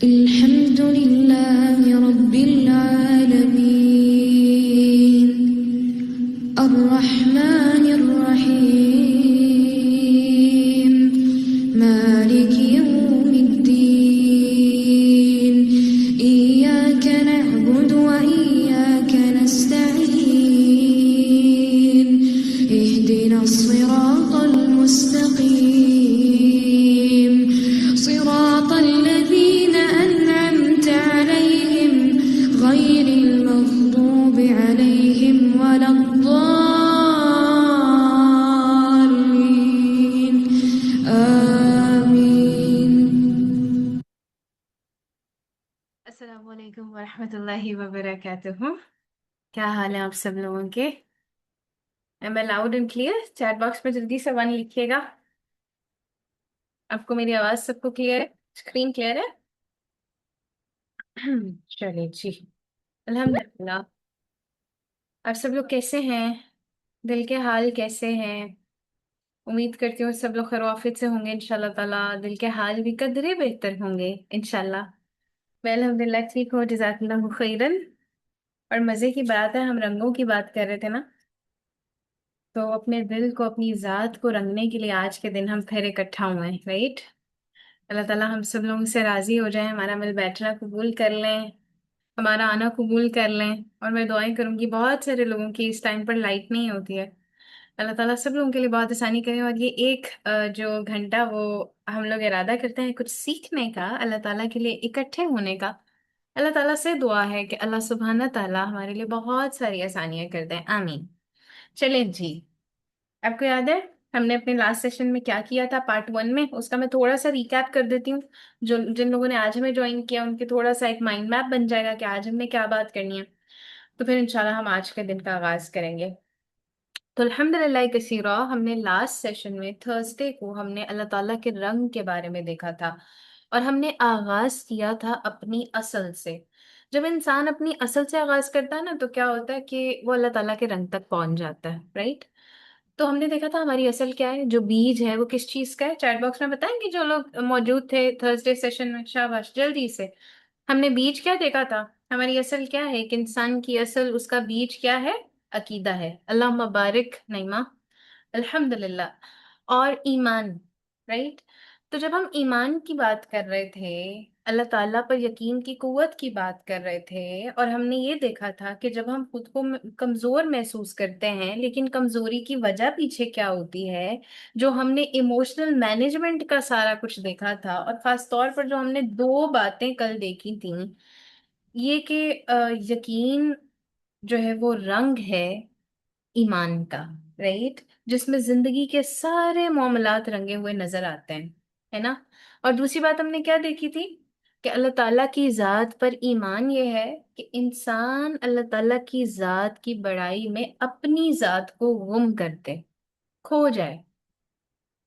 الحمد لله رب العالمين الرحمن الرحيم مالك يوم الدين إياك نعبد وإياك نستعين اهدنا الصراط المستقيم صراط الذين أنعمت عليهم غير المغضوب عليهم ولا الضالين آمين. السلام علیکم ورحمۃ اللہ وبرکاتہ. کیا حال ہے آپ سب لوگوں کے؟ Am I loud and clear? Chat box میں جلدی سے 1 لکھیے گا. آپ کو میری آواز سب کو کلیئر ہے؟ اسکرین کلیئر ہے؟ چلیے جی، الحمد للہ. آپ سب لوگ کیسے ہیں؟ دل کے حال کیسے ہیں؟ امید کرتی ہوں سب لوگ خیر و عافیت سے ہوں گے انشاءاللہ تعالیٰ. دل کے حال بھی قدرے بہتر ہوں گے انشاءاللہ. میں الحمد للہ ٹھیک ہوں، جزاک اللہ خیرن. اور مزے کی بات ہے، ہم رنگوں کی بات کر رہے تھے نا، تو اپنے دل کو، اپنی ذات کو رنگنے کے لیے آج کے دن ہم پھر اکٹھا ہوئے ہیں، رائٹ؟ اللہ تعالیٰ ہم سب لوگوں سے راضی ہو جائیں، ہمارا مل بیٹھنا قبول کر لیں، ہمارا آنا قبول کر لیں. اور میں دعائیں کروں گی، بہت سارے لوگوں کی اس ٹائم پر لائٹ نہیں ہوتی ہے، اللہ تعالیٰ سب لوگوں کے لیے بہت آسانی کریں. اور یہ ایک جو گھنٹہ وہ ہم لوگ ارادہ کرتے ہیں کچھ سیکھنے کا، اللہ تعالیٰ کے لیے اکٹھے ہونے کا، اللہ تعالیٰ سے دعا ہے کہ اللہ سبحانہ تعالیٰ ہمارے لیے بہت ساری آسانیاں کر دیں، آمین. چلیں جی، آپ کو یاد ہے ہم نے اپنے لاسٹ سیشن میں کیا کیا تھا پارٹ 1 میں؟ اس کا میں تھوڑا سا ریکیپ کر دیتی ہوں. جن لوگوں نے آج ہمیں جوائن کیا ان کے تھوڑا سا ایک مائنڈ میپ بن جائے گا کہ آج ہم نے کیا بات کرنی ہے. تو پھر انشاءاللہ ہم آج کے دن کا آغاز کریں گے. تو الحمدللہ کثیرہ، ہم نے لاسٹ سیشن میں تھرسڈے کو ہم نے اللہ تعالیٰ کے رنگ کے بارے میں دیکھا تھا، اور ہم نے آغاز کیا تھا اپنی اصل سے. جب انسان اپنی اصل سے آغاز کرتا ہے نا تو کیا ہوتا ہے کہ وہ اللہ تعالیٰ کے رنگ تک پہنچ جاتا ہے، رائٹ؟ تو ہم نے دیکھا تھا ہماری اصل کیا ہے، جو بیج ہے وہ کس چیز کا ہے. چیٹ باکس میں بتائیں گے جو لوگ موجود تھے تھرسڈے سیشن میں، شاباش جلدی سے. ہم نے بیج کیا دیکھا تھا؟ ہماری اصل کیا ہے؟ ایک انسان کی اصل، اس کا بیج کیا ہے؟ عقیدہ ہے. اللہ مبارک نعمہ، الحمد للہ. اور ایمان، رائٹ؟ تو جب ہم ایمان کی بات کر رہے تھے، اللہ تعالیٰ پر یقین کی قوت کی بات کر رہے تھے، اور ہم نے یہ دیکھا تھا کہ جب ہم خود کو کمزور محسوس کرتے ہیں، لیکن کمزوری کی وجہ پیچھے کیا ہوتی ہے، جو ہم نے ایموشنل مینجمنٹ کا سارا کچھ دیکھا تھا. اور خاص طور پر جو ہم نے 2 باتیں کل دیکھی تھیں، یہ کہ یقین جو ہے وہ رنگ ہے ایمان کا، رائٹ؟ جس میں زندگی کے سارے معاملات رنگے ہوئے نظر آتے ہیں، ہے نا؟ اور دوسری بات ہم نے کیا دیکھی تھی؟ کہ اللہ تعالیٰ کی ذات پر ایمان یہ ہے کہ انسان اللہ تعالیٰ کی ذات کی بڑائی میں اپنی ذات کو گم کرتے، کھو جائے،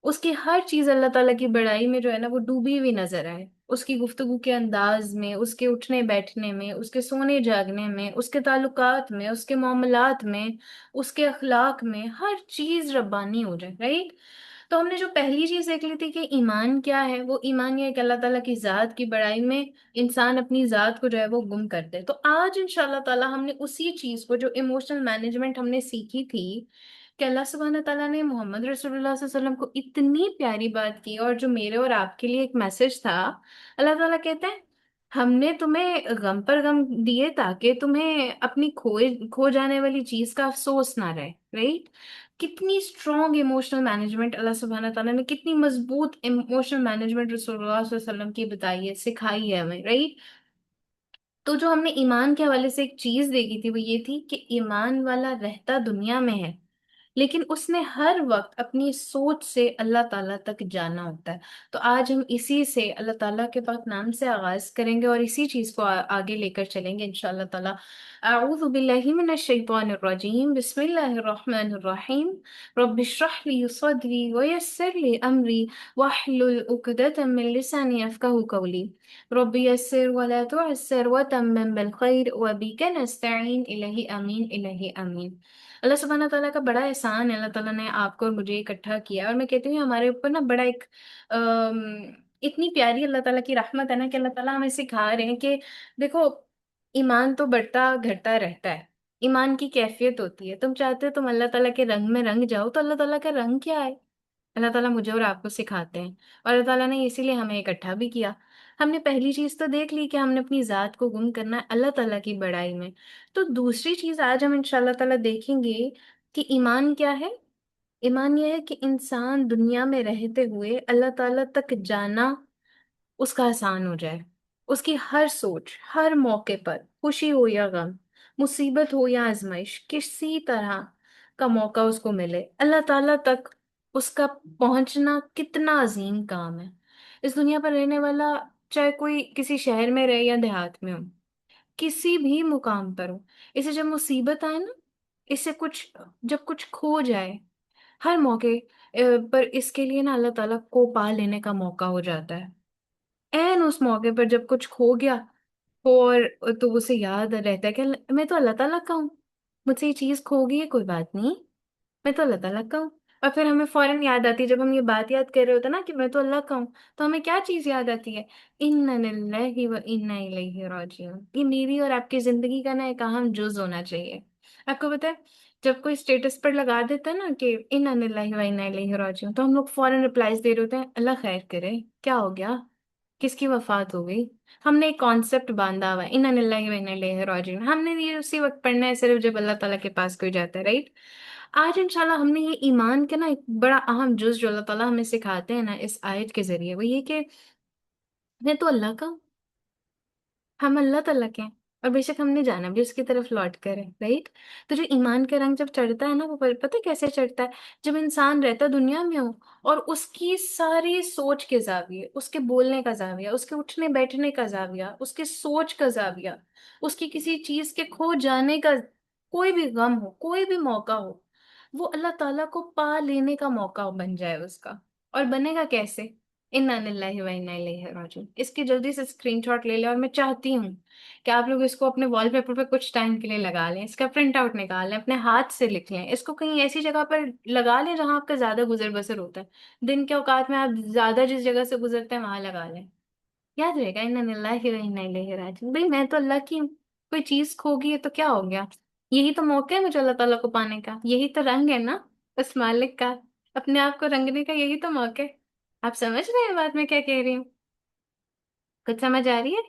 اس کی ہر چیز اللہ تعالیٰ کی بڑائی میں جو ہے نا وہ ڈوبی ہوئی نظر آئے. اس کی گفتگو کے انداز میں، اس کے اٹھنے بیٹھنے میں، اس کے سونے جاگنے میں، اس کے تعلقات میں، اس کے معاملات میں، اس کے اخلاق میں، ہر چیز ربانی ہو جائے، رائٹ؟ تو ہم نے جو پہلی چیز دیکھ لی تھی کہ ایمان کیا ہے، وہ ایمان یہ ہے کہ اللہ تعالیٰ کی ذات کی بڑائی میں انسان اپنی ذات کو جو ہے وہ گم کر دے. تو آج انشاءاللہ تعالیٰ ہم نے اسی چیز کو، جو ایموشنل مینجمنٹ ہم نے سیکھی تھی، کہ اللہ سبحانہ تعالیٰ نے محمد رسول اللہ صلی اللہ علیہ وسلم کو اتنی پیاری بات کی، اور جو میرے اور آپ کے لیے ایک میسج تھا. اللہ تعالیٰ کہتے ہیں ہم نے تمہیں غم پر غم دیے تاکہ تمہیں اپنی کھو جانے والی چیز کا افسوس نہ رہے، رائٹ؟ کتنی اسٹرانگ ایموشنل مینجمنٹ اللہ سبحانہ تعالیٰ نے، کتنی مضبوط ایموشنل مینجمنٹ رسول اللہ صلی اللہ علیہ وسلم کی بتائی ہے، سکھائی ہے ہمیں، رائٹ؟ تو جو ہم نے ایمان کے حوالے سے ایک چیز دیکھی تھی وہ یہ تھی کہ ایمان والا رہتا دنیا میں ہے، لیکن اس نے ہر وقت اپنی سوچ سے اللہ تعالیٰ تک جانا ہوتا ہے. تو آج ہم اسی سے، اللہ تعالیٰ کے پاک نام سے آغاز کریں گے، اور اسی چیز کو آگے لے کر چلیں گے انشاءاللہ تعالیٰ. اعوذ باللہ من الشیطان الرجیم، بسم اللہ الرحمن الرحیم. رب اشرح لی صدری ویسر لی امری واحلل عقدۃ من لسانی یفقہوا قولی. رب یسر ولا تعسر وتمم بالخیر وبک نستعین، الہ امین الہ امین. اللہ سبحانہ تعالیٰ کا بڑا احسان ہے، اللہ تعالیٰ نے آپ کو اور مجھے اکٹھا کیا. اور میں کہتی ہوں ہمارے اوپر نا بڑا ایک اتنی پیاری اللہ تعالیٰ کی رحمت ہے نا کہ اللہ تعالیٰ ہمیں سکھا رہے ہیں کہ دیکھو، ایمان تو بڑھتا گھٹتا رہتا ہے، ایمان کی کیفیت ہوتی ہے، تم چاہتے ہو تم اللہ تعالیٰ کے رنگ میں رنگ جاؤ تو اللہ تعالیٰ کا رنگ کیا ہے؟ اللہ تعالیٰ مجھے اور آپ کو سکھاتے ہیں، اور اللہ تعالیٰ نے اسی لیے ہمیں اکٹھا بھی کیا۔ ہم نے پہلی چیز تو دیکھ لی کہ ہم نے اپنی ذات کو گم کرنا ہے اللہ تعالیٰ کی بڑائی میں، تو دوسری چیز آج ہم انشاءاللہ تعالیٰ دیکھیں گے کہ ایمان کیا ہے۔ ایمان یہ ہے کہ انسان دنیا میں رہتے ہوئے اللہ تعالیٰ تک جانا اس کا آسان ہو جائے، اس کی ہر سوچ ہر موقع پر، خوشی ہو یا غم، مصیبت ہو یا آزمائش، کسی طرح کا موقع اس کو ملے اللہ تعالیٰ تک اس کا پہنچنا کتنا عظیم کام ہے۔ اس دنیا پر رہنے والا چاہے کوئی کسی شہر میں رہے یا دیہات میں ہو، کسی بھی مقام پر ہو، اسے جب مصیبت آئے نا، اسے کچھ جب کچھ کھو جائے، ہر موقع پر اس کے لیے نا اللہ تعالیٰ کو پا لینے کا موقع ہو جاتا ہے۔ این اس موقع پر جب کچھ کھو گیا اور تو اسے یاد رہتا ہے کہ میں تو اللہ تعالیٰ کا ہوں، مجھ سے یہ چیز کھو گئی ہے کوئی بات نہیں، میں تو اللہ تعالیٰ کا ہوں۔ اور پھر ہمیں فوراً یاد آتی ہے جب ہم یہ بات یاد کر رہے ہوتے ہیں نا کہ میں تو اللہ کا ہوں، تو ہمیں کیا چیز یاد آتی ہے؟ اِنَّ لِلَّهِ وَإِنَّا إِلَيْهِ راجعون۔ یہ میری اور آپ کی زندگی کا نا ایک اہم جز ہونا چاہیے۔ آپ کو پتہ ہے جب کوئی اسٹیٹس پر لگا دیتا ہے نا کہ اِنَّ لِلَّهِ وَإِنَّا إِلَيْهِ راجعون، تو ہم لوگ فوراً ریپلائز دے رہے ہوتے ہیں اللہ خیر کرے، کیا ہو گیا، کس کی وفات ہو گئی؟ ہم نے ایک کانسیپٹ باندھا ہوا ہے اِنَّ لِلَّهِ وَإِنَّا إِلَيْهِ راجعون، ہم نے یہ اسی وقت پڑھنا ہے صرف جب اللہ تعالیٰ کے پاس کوئی جاتا ہے، رائٹ؟ آج انشاءاللہ ہم نے یہ ایمان کا نا ایک بڑا اہم جز جو اللہ تعالیٰ ہمیں سکھاتے ہیں نا اس آیت کے ذریعے، وہ یہ کہ میں تو اللہ کا ہوں، ہم اللہ تعالیٰ کے ہیں، اور بے شک ہم نے جانا بھی اس کی طرف لوٹ کر ہے، رائٹ؟ تو جو ایمان کا رنگ جب چڑھتا ہے نا، وہ پتہ ہے کیسے چڑھتا ہے؟ جب انسان رہتا دنیا میں ہو اور اس کی ساری سوچ کے زاویے، اس کے بولنے کا زاویہ، اس کے اٹھنے بیٹھنے کا زاویہ، اس کے سوچ کا زاویہ، اس کی کسی چیز کے کھو جانے کا، کوئی بھی غم ہو، کوئی بھی موقع ہو، وہ اللہ تعالیٰ کو پا لینے کا موقع بن جائے اس کا۔ اور بنے گا کیسے؟ اِنَّا لِلَّهِ وَإِنَّا إِلَيْهِ راجعون۔ اس کی جلدی سے اسکرین شاٹ لے لیں، اور میں چاہتی ہوں کہ آپ لوگ اس کو اپنے وال پیپر پہ کچھ ٹائم کے لیے لگا لیں، اس کا پرنٹ آؤٹ نکال لیں، اپنے ہاتھ سے لکھ لیں، اس کو کہیں ایسی جگہ پر لگا لیں جہاں آپ کا زیادہ گزر بسر ہوتا ہے، دن کے اوقات میں آپ زیادہ جس جگہ سے گزرتے ہیں وہاں لگا لیں، یاد رہے گا اِنَّا لِلَّهِ وَإِنَّا إِلَيْهِ راجعون۔ بھائی میں تو اللہ کی ہوں، کوئی چیز کھو گئی ہے تو کیا ہو گیا؟ یہی تو موقع ہے مجھے اللہ تعالیٰ کو پانے کا، یہی تو رنگ ہے نا اس مالک کا، اپنے آپ کو رنگنے کا یہی تو موقع ہے۔ آپ سمجھ رہے ہیں بات میں کیا کہہ رہی ہوں؟ کچھ سمجھ آ رہی ہے؟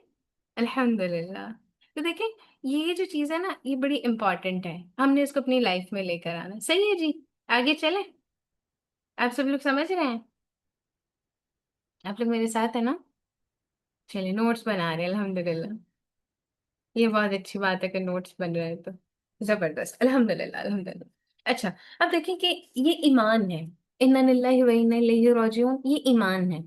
الحمد للہ۔ تو دیکھیں یہ جو چیز ہے نا یہ بڑی امپورٹنٹ ہے، ہم نے اس کو اپنی لائف میں لے کر آنا، صحیح ہے جی؟ آگے چلیں؟ آپ سب لوگ سمجھ رہے ہیں؟ آپ لوگ میرے ساتھ ہیں نا؟ چلیے نوٹس بنا رہے ہیں الحمد للہ، یہ بہت اچھی بات ہے کہ نوٹس بن رہے ہیں تو زبردست، الحمد للہ الحمد للہ۔ اچھا، اب دیکھیں کہ یہ ایمان ہے، اِنَّا لِلَّهِ وَإِنَّا إِلَيْهِ راجعون، یہ ایمان ہے،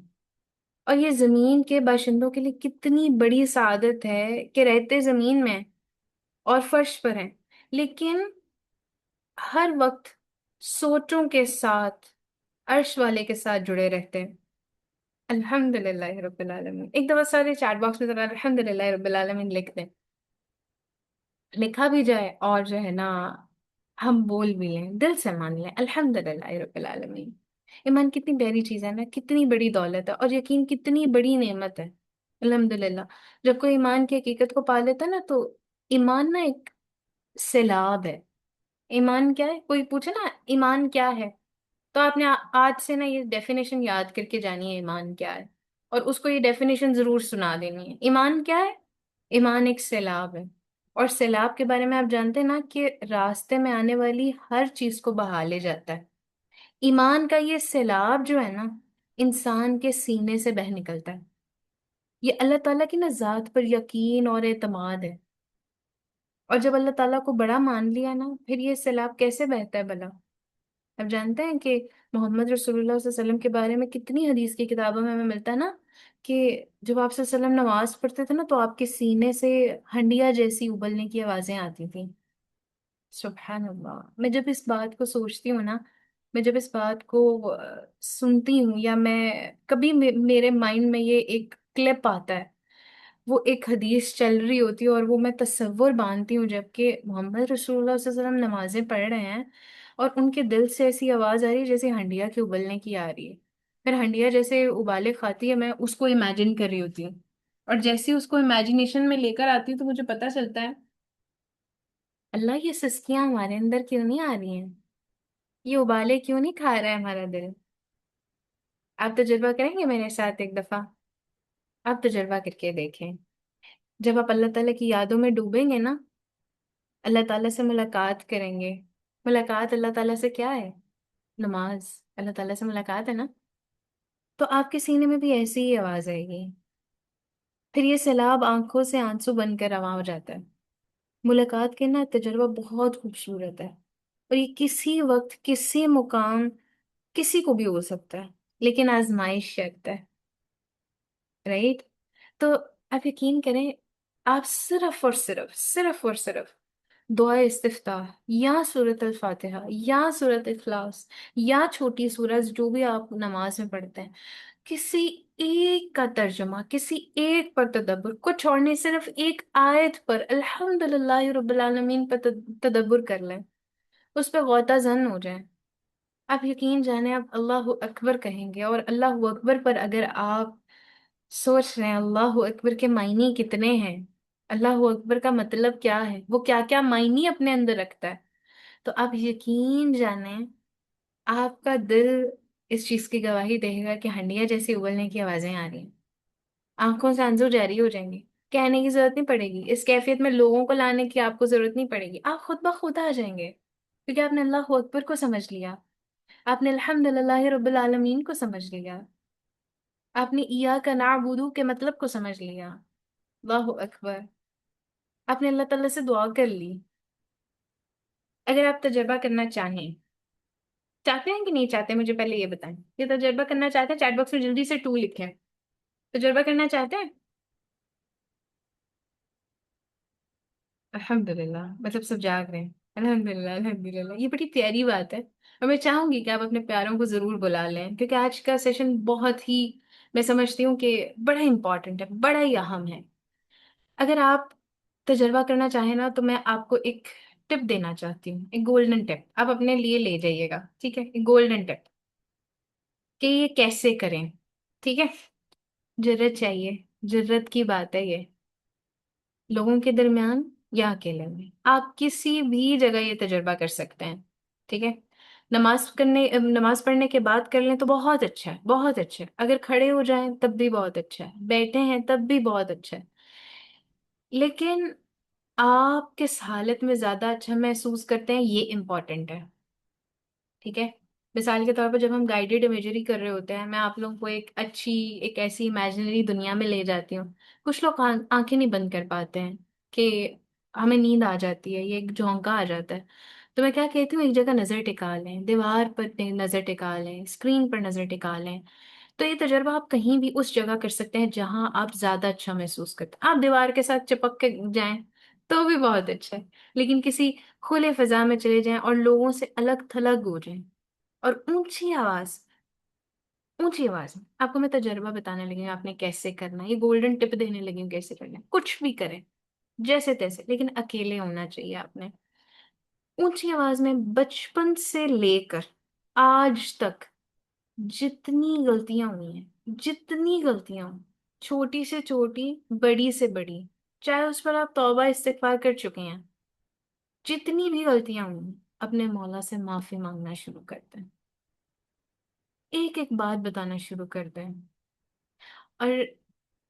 اور یہ زمین کے باشندوں کے لیے کتنی بڑی سعادت ہے کہ رہتے زمین میں اور فرش پر ہیں، لیکن ہر وقت سوچوں کے ساتھ عرش والے کے ساتھ جڑے رہتے ہیں۔ الحمد للہ رب العالمین، ایک دفعہ سارے چیٹ باکس میں ذرا الحمد للہ رب العالمین لکھ دیں، لکھا بھی جائے اور جو ہے نا ہم بول بھی لیں، دل سے مان لیں الحمد للہ رب العالمین۔ ایمان کتنی پیاری چیز ہے نا، کتنی بڑی دولت ہے، اور یقین کتنی بڑی نعمت ہے، الحمد للہ۔ جب کوئی ایمان کی حقیقت کو پا لیتا ہے نا تو ایمان نا ایک سیلاب ہے۔ ایمان کیا ہے؟ کوئی پوچھے نا ایمان کیا ہے، تو آپ نے آج سے نا یہ ڈیفینیشن یاد کر کے جانی ہے ایمان کیا ہے، اور اس کو یہ ڈیفینیشن ضرور سنا دینی ہے۔ ایمان کیا ہے؟ ایمان ایک سیلاب ہے، اور سیلاب کے بارے میں آپ جانتے ہیں نا کہ راستے میں آنے والی ہر چیز کو بہا لے جاتا ہے۔ ایمان کا یہ سیلاب جو ہے نا انسان کے سینے سے بہہ نکلتا ہے، یہ اللہ تعالیٰ کی نا ذات پر یقین اور اعتماد ہے، اور جب اللہ تعالیٰ کو بڑا مان لیا نا پھر یہ سیلاب کیسے بہتا ہے بھلا؟ اب جانتے ہیں کہ محمد رسول اللہ صلی اللہ علیہ وسلم کے بارے میں کتنی حدیث کی کتابوں میں ہمیں ملتا ہے نا کہ جب آپ صلی اللہ علیہ وسلم نماز پڑھتے تھے نا تو آپ کے سینے سے ہنڈیا جیسی ابلنے کی آوازیں آتی تھیں۔ سبحان اللہ، میں جب اس بات کو سوچتی ہوں نا، میں جب اس بات کو سنتی ہوں، یا میں کبھی میرے مائنڈ میں یہ ایک کلپ آتا ہے، وہ ایک حدیث چل رہی ہوتی ہے اور وہ میں تصور باندھتی ہوں جب کہ محمد رسول اللہ صلی اللہ علیہ وسلم نمازیں پڑھ رہے ہیں اور ان کے دل سے ایسی آواز آ رہی ہے جیسے ہنڈیا کے ابلنے کی آ رہی ہے، پھر ہنڈیا جیسے ابالے کھاتی ہے، میں اس کو امیجن کر رہی ہوتی ہوں، اور جیسے ہی اس کو امیجنیشن میں لے کر آتی ہوں تو مجھے پتا چلتا ہے اللہ یہ سستیاں ہمارے اندر کیوں نہیں آ رہی ہیں، یہ ابالے کیوں نہیں کھا رہا ہے ہمارا دل۔ آپ تجربہ کریں گے میرے ساتھ ایک دفعہ؟ آپ تجربہ کر کے دیکھیں، جب آپ اللہ تعالیٰ کی یادوں میں ڈوبیں گے نا، اللہ تعالیٰ سے ملاقات کریں گے۔ ملاقات اللہ تعالیٰ سے کیا ہے؟ نماز۔ اللہ تعالیٰ سے ملاقات ہے نا، تو آپ کے سینے میں بھی ایسی ہی آواز آئے گی، پھر یہ سیلاب آنکھوں سے آنسو بن کر رواں ہو جاتا ہے۔ ملاقات کے نا تجربہ بہت خوبصورت ہے، اور یہ کسی وقت کسی مقام کسی کو بھی ہو سکتا ہے، لیکن آزمائش شرط ہے، رائٹ؟ تو آپ یقین کریں، آپ صرف اور صرف دعا استفتاح یا سورت الفاتحہ یا سورت اخلاص یا چھوٹی سورت جو بھی آپ نماز میں پڑھتے ہیں، کسی ایک کا ترجمہ، کسی ایک پر تدبر، کچھ اور نہیں، صرف ایک آیت پر الحمدللہ رب العالمین پر تدبر کر لیں، اس پہ غوطہ زن ہو جائیں، آپ یقین جانیں آپ اللہ اکبر کہیں گے، اور اللہ اکبر پر اگر آپ سوچ رہے ہیں اللہ اکبر کے معنی کتنے ہیں، اللہ اکبر کا مطلب کیا ہے، وہ کیا کیا معنی اپنے اندر رکھتا ہے، تو آپ یقین جانیں آپ کا دل اس چیز کی گواہی دے گا کہ ہنڈیا جیسی ابلنے کی آوازیں آ رہی ہیں، آنکھوں سے آنسو جاری ہو جائیں گے، کہنے کی ضرورت نہیں پڑے گی، اس کیفیت میں لوگوں کو لانے کی آپ کو ضرورت نہیں پڑے گی، آپ خود بخود آ جائیں گے، کیونکہ آپ نے اللہ اکبر کو سمجھ لیا، آپ نے الحمدللہ رب العالمین کو سمجھ لیا، آپ نے ایاک نعبدو کے مطلب کو سمجھ لیا، اللہ اکبر، آپ نے اللہ تعالیٰ سے دعا کر لی۔ اگر آپ تجربہ کرنا چاہتے ہیں کہ نہیں چاہتے، مجھے پہلے یہ بتائیں، یہ تجربہ کرنا چاہتے ہیں؟ چیٹ باکس میں جلدی سے 2 لکھیں، تجربہ کرنا چاہتے ہیں؟ الحمدللہ، مطلب سب جاگ رہے ہیں، الحمدللہ الحمدللہ، یہ بڑی پیاری بات ہے، اور میں چاہوں گی کہ آپ اپنے پیاروں کو ضرور بلا لیں، کیونکہ آج کا سیشن بہت ہی، میں سمجھتی ہوں کہ بڑا امپورٹنٹ ہے، بڑا ہی اہم ہے۔ اگر آپ تجربہ کرنا چاہیں نا، تو میں آپ کو ایک ٹپ دینا چاہتی ہوں، ایک گولڈن ٹپ، آپ اپنے لیے لے جائیے گا، ٹھیک ہے؟ ایک گولڈن ٹپ کہ یہ کیسے کریں، ٹھیک ہے؟ جرت چاہیے، جرت کی بات ہے یہ، لوگوں کے درمیان یا اکیلے میں، آپ کسی بھی جگہ یہ تجربہ کر سکتے ہیں، ٹھیک ہے؟ نماز پڑھنے کے بعد کر لیں تو بہت اچھا ہے، بہت اچھا ہے، اگر کھڑے ہو جائیں تب بھی بہت اچھا ہے، بیٹھے ہیں تب بھی بہت اچھا ہے، لیکن آپ کس حالت میں زیادہ اچھا محسوس کرتے ہیں یہ امپورٹنٹ ہے، ٹھیک ہے؟ مثال کے طور پر جب ہم گائیڈیڈ امیجری کر رہے ہوتے ہیں، میں آپ لوگوں کو ایک ایسی امیجنری دنیا میں لے جاتی ہوں، کچھ لوگ آنکھیں نہیں بند کر پاتے ہیں کہ ہمیں نیند آ جاتی ہے، یہ ایک جھونکا آ جاتا ہے، تو میں کیا کہتی ہوں، ایک جگہ نظر ٹکا لیں، دیوار پر نظر ٹکا لیں، اسکرین پر نظر ٹکا لیں، تو یہ تجربہ آپ کہیں بھی اس جگہ کر سکتے ہیں جہاں آپ زیادہ اچھا محسوس کرتے ہیں، آپ دیوار کے ساتھ چپک کے جائیں تو بھی بہت اچھا ہے، لیکن کسی کھلے فضا میں چلے جائیں اور لوگوں سے الگ تھلگ ہو جائیں، اور اونچی آواز میں آپ کو میں تجربہ بتانے لگی ہوں آپ نے کیسے کرنا ہے، یہ گولڈن ٹپ دینے لگی ہوں کیسے کرنا ہے، کچھ بھی کریں جیسے تیسے، لیکن اکیلے ہونا چاہیے آپ نے، اونچی آواز میں بچپن سے لے کر آج تک جتنی غلطیاں ہوئی ہیں، جتنی غلطیاں ہوئی، چھوٹی سے چھوٹی، بڑی سے بڑی، چاہے اس پر آپ توبہ استغفار کر چکے ہیں، جتنی بھی غلطیاں ہوئی اپنے مولا سے معافی مانگنا شروع کرتے ہیں، ایک ایک بات بتانا شروع کرتے ہیں، اور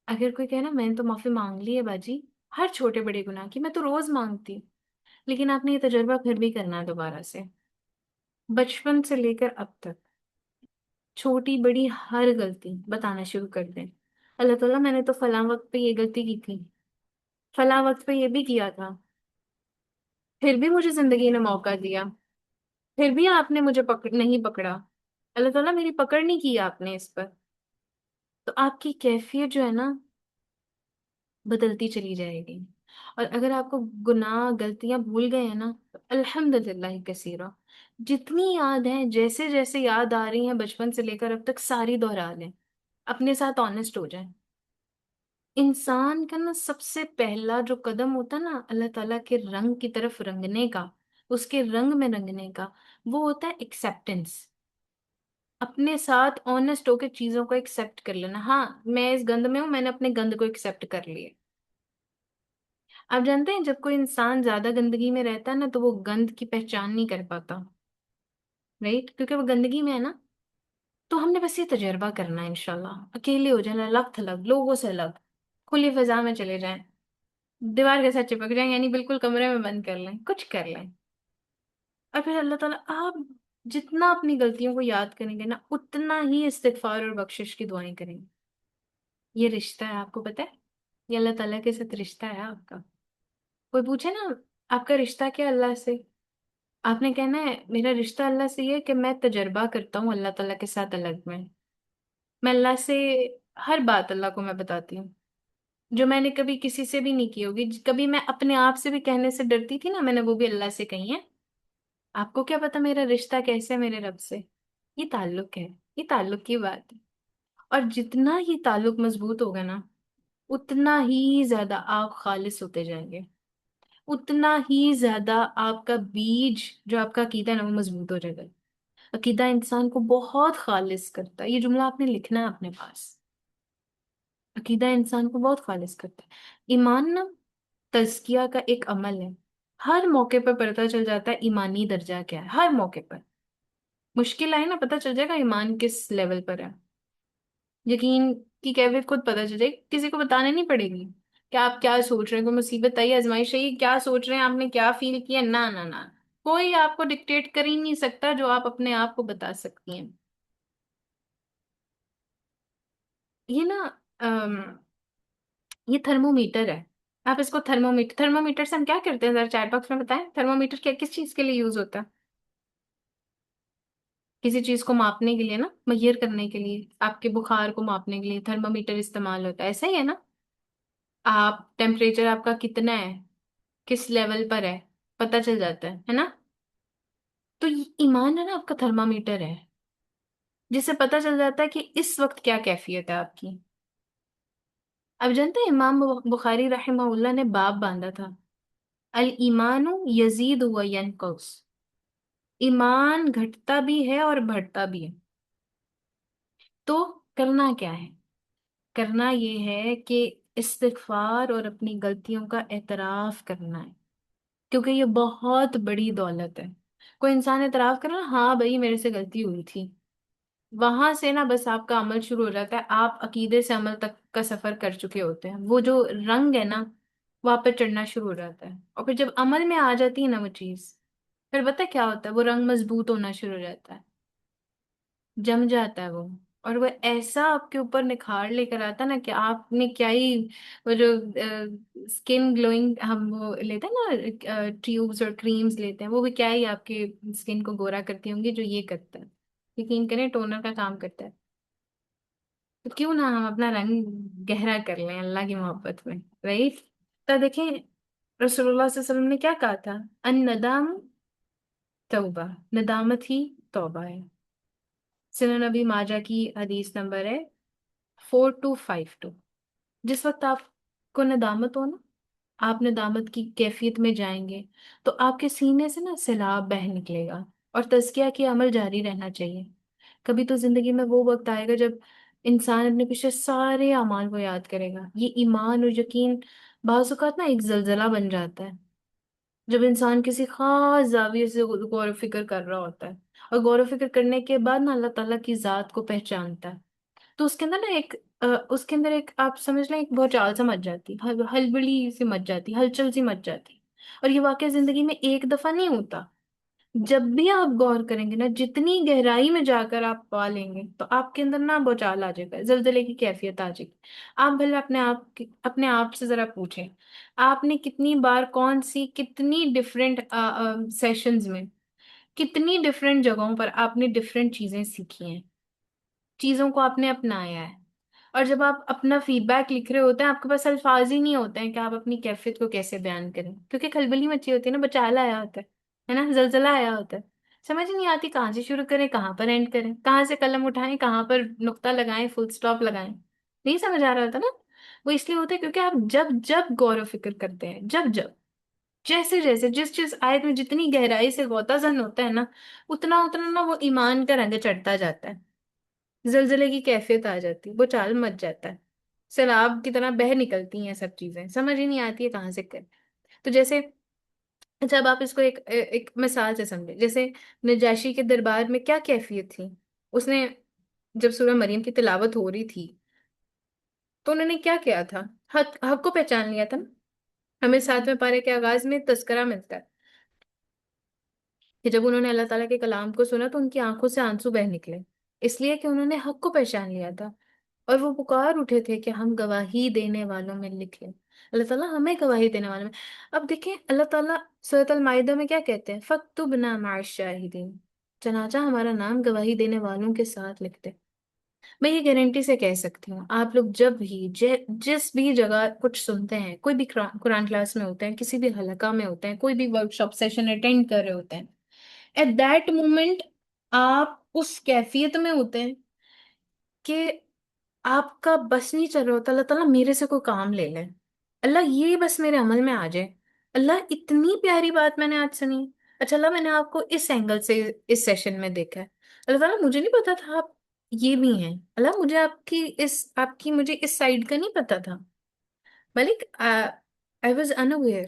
اگر کوئی کہے نا میں نے تو معافی مانگ لی ہے باجی، ہر چھوٹے بڑے گناہ کی، میں تو روز مانگتی، لیکن آپ نے یہ تجربہ پھر بھی کرنا ہے دوبارہ سے، بچپن سے لے کر اب تک چھوٹی بڑی ہر غلطی بتانا شروع کر دیں، اللہ تعالیٰ میں نے تو فلاں وقت پہ یہ غلطی کی تھی، فلاں وقت پہ یہ بھی کیا تھا، پھر بھی مجھے زندگی نے موقع دیا، پھر بھی آپ نے مجھے نہیں پکڑا، اللہ تعالیٰ میری پکڑ نہیں کی آپ نے اس پر، تو آپ کی کیفیت جو ہے نا بدلتی چلی جائے گی، اور اگر آپ کو گناہ غلطیاں بھول گئے ہیں نا تو الحمد للہ کثیرہ، جتنی یاد ہیں جیسے جیسے یاد آ رہی ہیں بچپن سے لے کر اب تک ساری دہرا لیں، اپنے ساتھ آنےسٹ ہو جائیں، انسان کا نا سب سے پہلا جو قدم ہوتا ہے نا اللہ تعالیٰ کے رنگ کی طرف رنگنے کا، اس کے رنگ میں رنگنے کا، وہ ہوتا ہے ایکسیپٹنس، اپنے ساتھ آنےسٹ ہو کے چیزوں کو ایکسپٹ کر لینا. ہاں میں اس گند میں ہوں، میں نے اپنے گند کو ایکسپٹ کر لیا. آپ جانتے ہیں جب کوئی انسان زیادہ گندگی میں رہتا ہے نا تو وہ گند کی پہچان نہیں کر پاتا، رائٹ؟ کیونکہ وہ گندگی میں ہے نا. تو ہم نے بس یہ تجربہ کرنا ہے انشاءاللہ، اکیلے ہو جانا، الگ تھلگ، لوگوں سے الگ، کھلی فضا میں چلے جائیں، دیوار کے ساتھ چپک جائیں، یعنی بالکل کمرے میں بند کر لیں، کچھ کر لیں. اور پھر اللہ تعالیٰ آپ جتنا اپنی غلطیوں کو یاد کریں گے نا اتنا ہی استغفار اور بخشش کی دعائیں کریں گے. یہ رشتہ ہے، آپ کو پتہ ہے یہ اللہ تعالیٰ کے ساتھ رشتہ ہے آپ کا. کوئی پوچھے نا آپ کا رشتہ کیا اللہ سے، آپ نے کہنا ہے میرا رشتہ اللہ سے یہ ہے کہ میں تجربہ کرتا ہوں اللہ تعالیٰ کے ساتھ الگ میں اللہ سے ہر بات اللہ کو میں بتاتی ہوں جو میں نے کبھی کسی سے بھی نہیں کی ہوگی. کبھی میں اپنے آپ سے بھی کہنے سے ڈرتی تھی نا، میں نے وہ بھی اللہ سے کہی ہے. آپ کو کیا پتا میرا رشتہ کیسے ہے میرے رب سے؟ یہ تعلق ہے، یہ تعلق کی بات ہے. اور جتنا ہی تعلق مضبوط ہوگا نا اتنا ہی زیادہ آپ خالص ہوتے جائیں گے، اتنا ہی زیادہ آپ کا بیج جو آپ کا عقیدہ ہے نا وہ مضبوط ہو جائے گا. عقیدہ انسان کو بہت خالص کرتا ہے، یہ جملہ آپ نے لکھنا ہے اپنے پاس. عقیدہ انسان کو بہت خالص کرتا ہے. ایمان نا تزکیہ کا ایک عمل ہے. ہر موقع پر پتہ چل جاتا ہے ایمانی درجہ کیا ہے. ہر موقع پر مشکل آئے نا پتہ چل جائے گا ایمان کس لیول پر ہے. یقین کی کیفیت خود پتہ چل جائے گی، کسی کو بتانے نہیں پڑے گی کہ آپ کیا سوچ رہے ہیں. کوئی مصیبت آئی، آزمائش آئی، کیا سوچ رہے ہیں آپ نے، کیا فیل کیا، نہ نہ نہ. کوئی آپ کو ڈکٹیٹ کر ہی نہیں سکتا جو آپ اپنے آپ کو بتا سکتی ہیں. یہ نا یہ تھرمو میٹر ہے. آپ اس کو تھرمو میٹر سے ہم کیا کرتے ہیں ذرا چیٹ باکس میں بتائیں. تھرمو میٹر کیا کس چیز کے لیے یوز ہوتا ہے؟ کسی چیز کو ماپنے کے لیے نا، میئر کرنے کے لیے، آپ کے بخار کو ماپنے کے لیے تھرمو میٹر استعمال ہوتا ہے. ایسا ہی ہے نا، آپ ٹیمپریچر آپ کا کتنا ہے، کس لیول پر ہے، پتہ چل جاتا ہے نا. تو یہ ایمان ہے نا آپ کا تھرما میٹر ہے جس سے پتہ چل جاتا ہے کہ اس وقت کیا کیفیت ہے آپ کی. اب جانتے ہیں امام بخاری رحمہ اللہ نے باب باندھا تھا الایمان یزید و ینقص. ایمان گھٹتا بھی ہے اور بڑھتا بھی ہے. تو کرنا کیا ہے؟ کرنا یہ ہے کہ استغفار اور اپنی غلطیوں کا اعتراف کرنا ہے، کیونکہ یہ بہت بڑی دولت ہے. کوئی انسان اعتراف کرنا، ہاں بھائی میرے سے غلطی ہوئی تھی، وہاں سے نا بس آپ کا عمل شروع ہو جاتا ہے. آپ عقیدے سے عمل تک کا سفر کر چکے ہوتے ہیں. وہ جو رنگ ہے نا وہ آپ پہ چڑھنا شروع ہو جاتا ہے. اور پھر جب عمل میں آ جاتی ہے نا وہ چیز، پھر پتہ ہے کیا ہوتا ہے؟ وہ رنگ مضبوط ہونا شروع ہو جاتا ہے، جم جاتا ہے وہ. اور وہ ایسا آپ کے اوپر نکھار لے کر آتا ہے نا کہ آپ نے کیا ہی وہ جو اسکن گلوئنگ ہم وہ لیتے ہیں نا ٹیوبس اور کریمز لیتے ہیں، وہ بھی کیا ہی آپ کے اسکن کو گورا کرتی ہوں گی جو یہ کرتا ہے. یقین کریں ٹونر کا کام کرتا ہے. تو کیوں نہ ہم اپنا رنگ گہرا کر لیں اللہ کی محبت میں، رائٹ؟ تو دیکھیں رسول اللہ صلی اللہ علیہ وسلم نے کیا کہا تھا، ان ندام توبہ، ندامت ہی توبہ ہے. سنن نبی ماجہ کی حدیث نمبر ہے 4252. جس وقت آپ کو ندامت ہو نا، آپ ندامت کی کیفیت میں جائیں گے تو آپ کے سینے سے نا سیلاب بہہ نکلے گا اور تزکیہ کی عمل جاری رہنا چاہیے. کبھی تو زندگی میں وہ وقت آئے گا جب انسان اپنے پیچھے سارے اعمال کو یاد کرے گا. یہ ایمان اور یقین بعض اوقات نا ایک زلزلہ بن جاتا ہے جب انسان کسی خاص زاویے سے غور و فکر کر رہا ہوتا ہے، اور غور و فکر کرنے کے بعد نا اللہ تعالیٰ کی ذات کو پہچانتا ہے. تو اس کے اندر نا اس کے اندر ایک آپ سمجھ لیں ایک بھوچال سا مچ جاتی، ہلبلی سی مچ جاتی، ہلچل سی مچ جاتی. اور یہ واقعہ زندگی میں ایک دفعہ نہیں ہوتا. جب بھی آپ غور کریں گے نا، جتنی گہرائی میں جا کر آپ پا لیں گے تو آپ کے اندر نا بھوچال آ جائے گا، زلزلے کی کیفیت آ جائے گی. آپ بھلے اپنے آپ سے ذرا پوچھیں، آپ نے کتنی بار کون سی کتنی ڈفرینٹ سیشنز میں کتنی ڈفرینٹ جگہوں پر آپ نے ڈفرینٹ چیزیں سیکھی ہیں، چیزوں کو آپ نے اپنایا ہے. اور جب آپ اپنا فیڈ بیک لکھ رہے ہوتے ہیں آپ کے پاس الفاظ ہی نہیں ہوتے ہیں کہ آپ اپنی کیفیت کو کیسے بیان کریں، کیونکہ کھلبلی مچی ہوتی ہے نا، بچال آیا ہوتا ہے نا، زلزلہ آیا ہوتا ہے. سمجھ نہیں آتی کہاں سے شروع کریں، کہاں پر اینڈ کریں، کہاں سے قلم اٹھائیں، کہاں پر نقطہ لگائیں، فل سٹاپ لگائیں. نہیں سمجھ آ رہا ہوتا نا. وہ اس لیے ہوتا ہے کیونکہ آپ جب جب غور و فکر کرتے ہیں، جب جب جیسے جیسے جس آیت میں جتنی گہرائی سے غوطہ زن ہوتا ہے نا اتنا اتنا نا وہ ایمان کا رنگ چڑھتا جاتا ہے. زلزلے کی کیفیت آ جاتی، وہ چال مچ جاتا ہے، سیلاب کی طرح بہہ نکلتی ہیں سب چیزیں، سمجھ ہی نہیں آتی ہے کہاں سے کر۔ تو جیسے جب آپ اس کو ایک مثال سے سمجھے، جیسے نجاشی کے دربار میں کیا کیفیت تھی، اس نے جب سورہ مریم کی تلاوت ہو رہی تھی تو انہوں نے کیا کیا تھا؟ حق کو پہچان لیا تھا نا۔ ہمیں 7ویں پارے کے آغاز میں تذکرہ ملتا ہے کہ جب انہوں نے اللہ تعالیٰ کے کلام کو سنا تو ان کی آنکھوں سے آنسو بہہ نکلے، اس لیے کہ انہوں نے حق کو پہچان لیا تھا، اور وہ پکار اٹھے تھے کہ ہم گواہی دینے والوں میں لکھ لیں۔ اللہ تعالیٰ ہمیں گواہی دینے والوں میں، اب دیکھیں اللہ تعالیٰ سورۃ المائدہ میں کیا کہتے ہیں، فَاكْتُبْنَا مَعَ الشَّاهِدِينَ، چنانچہ ہمارا نام گواہی دینے والوں کے ساتھ لکھ دے۔ میں یہ گارنٹی سے کہہ سکتی ہوں، آپ لوگ جب بھی جس بھی جگہ کچھ سنتے ہیں، کوئی بھی قرآن کلاس میں ہوتے ہیں، کسی بھی حلقہ میں ہوتے ہیں، کوئی بھی ورک شاپ سیشن اٹینڈ کر رہے ہوتے ہیں، ایٹ دیٹ مومنٹ آپ اس کیفیت میں ہوتے ہیں کہ آپ کا بس نہیں چل رہا ہوتا، اللہ تعالیٰ میرے سے کوئی کام لے لے، اللہ یہ بس میرے عمل میں آ جائے، اللہ اتنی پیاری بات میں نے آج سنی، اچھا اللہ میں نے آپ کو اس اینگل سے اس سیشن میں دیکھا ہے، اللہ تعالیٰ مجھے نہیں پتا تھا آپ یہ بھی ہیں، اللہ مجھے آپ کی مجھے اس سائڈ کا نہیں پتا تھا، ملک آئی واز انویئر،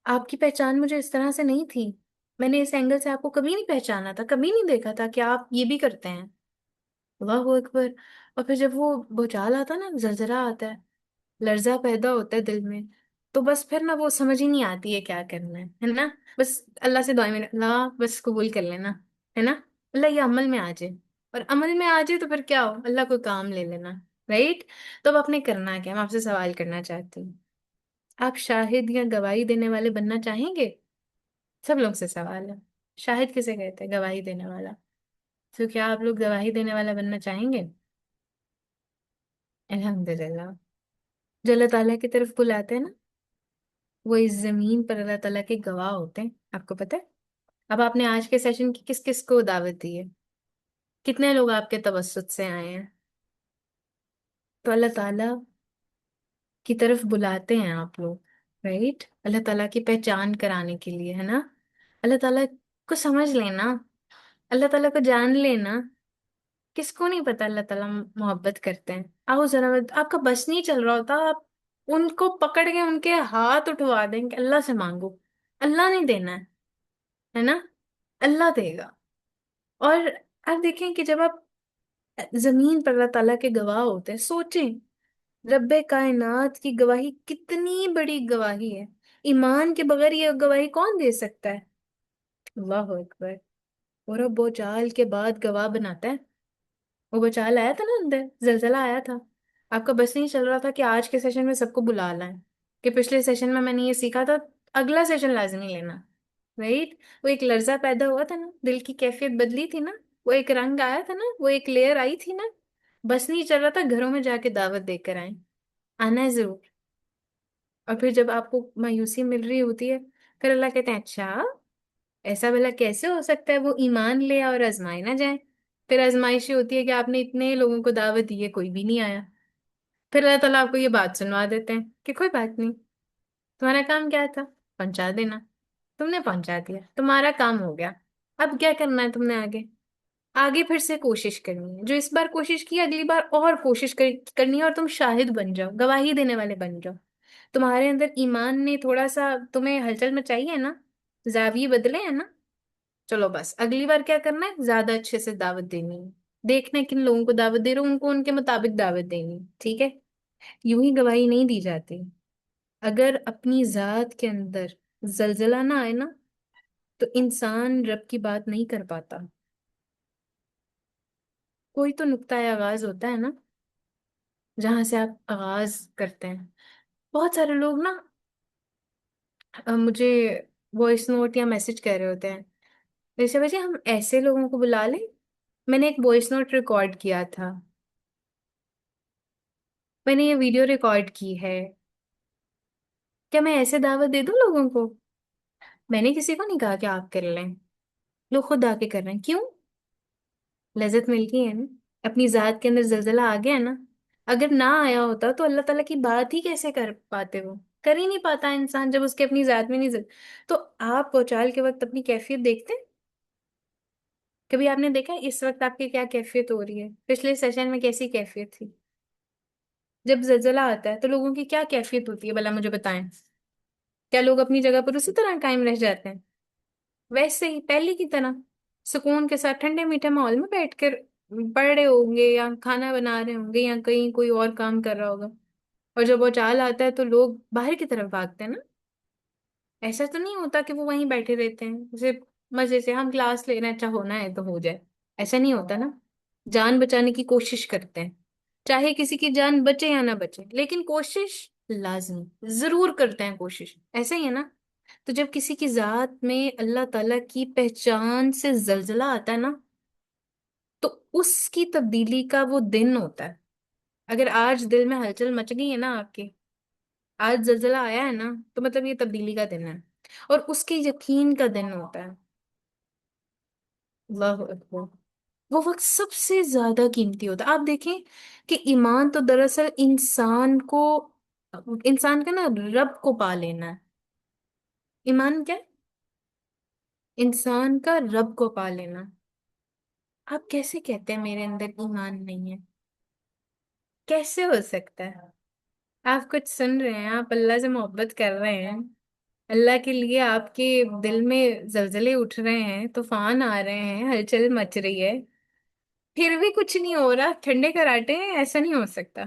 آپ کی پہچان مجھے اس طرح سے نہیں تھی، میں نے اس اینگل سے آپ کو کبھی نہیں پہچانا تھا، کبھی نہیں دیکھا تھا کہ آپ یہ بھی کرتے ہیں، اللہ اکبر۔ اور پھر جب وہ بھوچال آتا نا، زلزلہ آتا ہے، لرزہ پیدا ہوتا ہے دل میں، تو بس پھر نا وہ سمجھ ہی نہیں آتی ہے کیا کرنا ہے نا، بس اللہ سے دعائیں میں اللہ بس قبول کر لینا، ہے نا، اللہ یہ عمل میں آ جائے، اور عمل میں آ جائے تو پھر کیا ہو، اللہ کوئی کام لے لینا، رائٹ۔ تو اب آپ نے کرنا کیا، میں آپ سے سوال کرنا چاہتی ہوں، آپ شاہد یا گواہی دینے والے بننا چاہیں گے؟ سب لوگ سے سوال ہے، شاہد کسے کہتے ہیں؟ گواہی دینے والا، تو کیا آپ لوگ گواہی دینے والا بننا چاہیں گے؟ الحمدللہ، جو اللہ تعالیٰ کی طرف بلاتے ہیں نا، وہ اس زمین پر اللہ تعالیٰ کے گواہ ہوتے ہیں، آپ کو پتہ ہے؟ اب آپ نے آج کے سیشن کی کس کس کو دعوت دی ہے؟ کتنے لوگ آپ کے توسط سے آئے ہیں؟ تو اللہ تعالیٰ کی طرف بلاتے ہیں آپ لوگ، رائٹ، اللہ تعالیٰ کی پہچان کرانے کے لیے، ہے نا، اللہ تعالیٰ کو سمجھ لینا، اللہ تعالیٰ کو جان لینا، کس کو نہیں پتا اللہ تعالیٰ محبت کرتے ہیں؟ آؤ ذرا، آپ کا بس نہیں چل رہا ہوتا، آپ ان کو پکڑ کے ان کے ہاتھ اٹھوا دیں کہ اللہ سے مانگو، اللہ نہیں دینا ہے نا، اللہ دے گا۔ اور آپ دیکھیں کہ جب آپ زمین پر اللہ تعالیٰ کے گواہ ہوتے ہیں، سوچیں رب کائنات کی گواہی کتنی بڑی گواہی ہے، ایمان کے بغیر یہ گواہی کون دے سکتا ہے؟ اللہ اکبر، اور اب بوچال کے بعد گواہ بناتا ہے، وہ بچال آیا تھا نا اندر، زلزلہ آیا تھا، آپ کا بس نہیں چل رہا تھا کہ آج کے سیشن میں سب کو بلا لائیں، کہ پچھلے سیشن میں نے یہ سیکھا تھا، اگلا سیشن لازمی لینا، رائٹ، وہ ایک لرزہ پیدا ہوا تھا نا، دل کی کیفیت بدلی تھی نا، وہ ایک رنگ آیا تھا نا، وہ ایک لیئر آئی تھی نا، بس نہیں چل رہا تھا، گھروں میں جا کے دعوت دے کر آئیں، آنا ہے ضرور۔ اور پھر جب آپ کو مایوسی مل رہی ہوتی ہے، پھر اللہ کہتے ہیں اچھا ایسا بھلا کیسے ہو سکتا ہے، وہ ایمان لے اور آزمائے نہ جائیں، پھر آزمائش یہ ہوتی ہے کہ آپ نے اتنے لوگوں کو دعوت دی ہے کوئی بھی نہیں آیا، پھر اللہ تعالیٰ آپ کو یہ بات سنوا دیتے ہیں کہ کوئی بات نہیں، تمہارا کام کیا تھا، پہنچا دینا، تم نے پہنچا دیا، تمہارا کام ہو گیا، اب کیا کرنا ہے تم نے آگے؟ آگے پھر سے کوشش کرنی ہے، جو اس بار کوشش کی اگلی بار اور کوشش کرنی ہے، اور تم شاہد بن جاؤ، گواہی دینے والے بن جاؤ، تمہارے اندر ایمان نے تھوڑا سا تمہیں ہلچل مچائی ہے نا، زاویے بدلے ہیں نا، چلو بس اگلی بار کیا کرنا ہے، زیادہ اچھے سے دعوت دینی ہے، دیکھنا ہے کن لوگوں کو دعوت دے رہے ہو، ان کو ان کے مطابق دعوت دینی ہے، ٹھیک ہے؟ یوں ہی گواہی نہیں دی جاتی، اگر اپنی ذات کے اندر زلزلہ نہ آئے نا تو انسان رب کی بات نہیں کر پاتا، کوئی تو نقطۂ آغاز ہوتا ہے نا جہاں سے آپ آغاز کرتے ہیں۔ بہت سارے لوگ نا مجھے وائس نوٹ یا میسج کر رہے ہوتے ہیں، جیسے وجہ ہم ایسے لوگوں کو بلا لیں، میں نے ایک وائس نوٹ ریکارڈ کیا تھا، میں نے یہ ویڈیو ریکارڈ کی ہے، کیا میں ایسے دعوت دے دوں لوگوں کو؟ میں نے کسی کو نہیں کہا کہ آپ کر لیں، لوگ خود آ کے کر رہے ہیں، کیوں؟ لذت مل گئی ہے نا، اپنی ذات کے اندر زلزلہ آ گیا ہے نا، اگر نہ آیا ہوتا تو اللہ تعالیٰ کی بات ہی کیسے کر پاتے، وہ کر ہی نہیں پاتا انسان جب اس کے اپنی ذات میں نہیں تو آپ بوچال کے وقت اپنی کیفیت دیکھتے ہیں، کبھی آپ نے دیکھا اس وقت آپ کی کیا کیفیت ہو رہی ہے؟ پچھلے سیشن میں کیسی کیفیت تھی؟ جب زلزلہ آتا ہے تو لوگوں کی کیا کیفیت ہوتی ہے بھلا مجھے بتائیں؟ کیا لوگ اپنی جگہ پر اسی طرح قائم رہ جاتے ہیں؟ ویسے ہی پہلے کی طرح سکون کے ساتھ ٹھنڈے میٹھے ماحول میں بیٹھ کر پڑھ رہے ہوں گے یا کھانا بنا رہے ہوں گے یا کہیں کوئی اور کام کر رہا ہوگا، اور جب وہ چال آتا ہے تو لوگ باہر کی طرف بھاگتے ہیں نا۔ ایسا تو نہیں ہوتا کہ وہ وہیں بیٹھے رہتے ہیں صرف مزے سے ہم کلاس لے رہے ہیں، اچھا ہونا ہے تو ہو جائے، ایسا نہیں ہوتا نا۔ جان بچانے کی کوشش کرتے ہیں، چاہے کسی کی جان بچے یا نہ بچے، لیکن کوشش لازمی ضرور کرتے ہیں، کوشش ایسا ہی ہے نا۔ تو جب کسی کی ذات میں اللہ تعالیٰ کی پہچان سے زلزلہ آتا ہے نا، تو اس کی تبدیلی کا وہ دن ہوتا ہے۔ اگر آج دل میں ہلچل مچ گئی ہے نا آپ کی، آج زلزلہ آیا ہے نا، تو مطلب یہ تبدیلی کا دن ہے، اور اس کے یقین کا دن ہوتا ہے۔ اللہ اکبر۔ وہ وقت سب سے زیادہ قیمتی ہوتا ہے۔ آپ دیکھیں کہ ایمان تو دراصل انسان کا نا رب کو پا لینا ہے۔ ایمان کیا ہے؟ انسان کا رب کو پا لینا۔ آپ کیسے کہتے ہیں میرے اندر ایمان نہیں ہے؟ کیسے ہو سکتا ہے؟ آپ کچھ سن رہے ہیں، آپ اللہ سے محبت کر رہے ہیں، اللہ کے لیے آپ کے دل میں زلزلے اٹھ رہے ہیں، طوفان آ رہے ہیں، ہلچل مچ رہی ہے، پھر بھی کچھ نہیں ہو رہا، ٹھنڈے کراٹے ہیں، ایسا نہیں ہو سکتا۔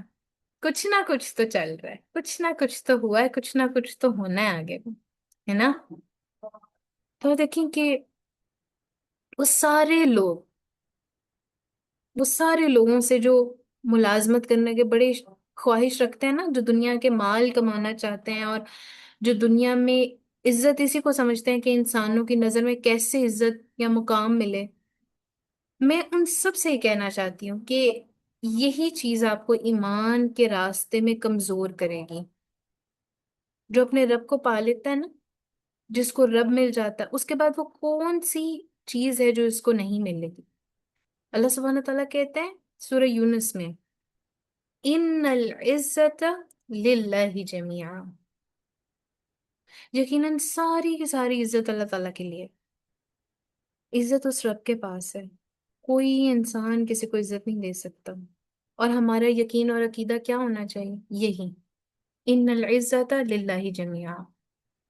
کچھ نہ کچھ تو چل رہا ہے، کچھ نہ کچھ تو ہوا ہے، کچھ نہ کچھ تو ہونا ہے آگے، ہے نا۔ تو دیکھیں کہ وہ سارے لوگ، وہ سارے لوگوں سے جو ملازمت کرنے کے بڑے خواہش رکھتے ہیں نا، جو دنیا کے مال کمانا چاہتے ہیں، اور جو دنیا میں عزت اسی کو سمجھتے ہیں کہ انسانوں کی نظر میں کیسے عزت یا مقام ملے، میں ان سب سے یہ کہنا چاہتی ہوں کہ یہی چیز آپ کو ایمان کے راستے میں کمزور کرے گی۔ جو اپنے رب کو پا لیتا ہے نا، جس کو رب مل جاتا ہے، اس کے بعد وہ کون سی چیز ہے جو اس کو نہیں ملے گی؟ اللہ سبحانہ تعالیٰ کہتے ہیں سورہ یونس میں، ان العزت للہ جمیعا، یقیناً ساری کی ساری عزت اللہ تعالیٰ کے لیے۔ عزت اس رب کے پاس ہے، کوئی انسان کسی کو عزت نہیں دے سکتا۔ اور ہمارا یقین اور عقیدہ کیا ہونا چاہیے؟ یہی، ان العزت للہ جمیعا،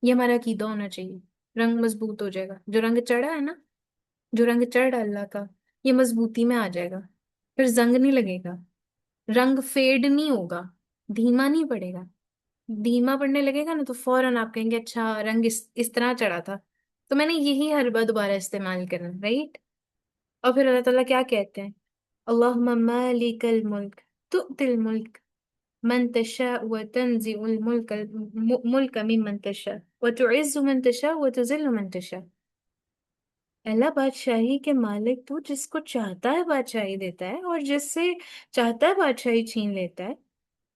یہ ہمارا عقیدہ ہونا چاہیے۔ رنگ مضبوط ہو جائے گا، جو رنگ چڑھا ہے نا، جو رنگ چڑھ رہا ہے اللہ کا، یہ مضبوطی میں آ جائے گا، پھر زنگ نہیں لگے گا، رنگ فیڈ نہیں ہوگا، دھیما نہیں پڑے گا۔ دھیما پڑنے لگے گا نا تو فوراً آپ کہیں گے اچھا رنگ اس طرح چڑھا تھا، تو میں نے یہی حربہ دوبارہ استعمال کرنا، رائٹ۔ اور پھر اللہ تعالیٰ کیا کہتے ہیں؟ اللہم مالک الملک تؤتی الملک من تشاء وتنزع الملک ملک ممن تشاء وتعز من تشاء وتذل من تشاء۔ اللہ بادشاہی کے مالک تو جس کو چاہتا ہے بادشاہی دیتا ہے، اور جس سے چاہتا ہے بادشاہی چھین لیتا ہے،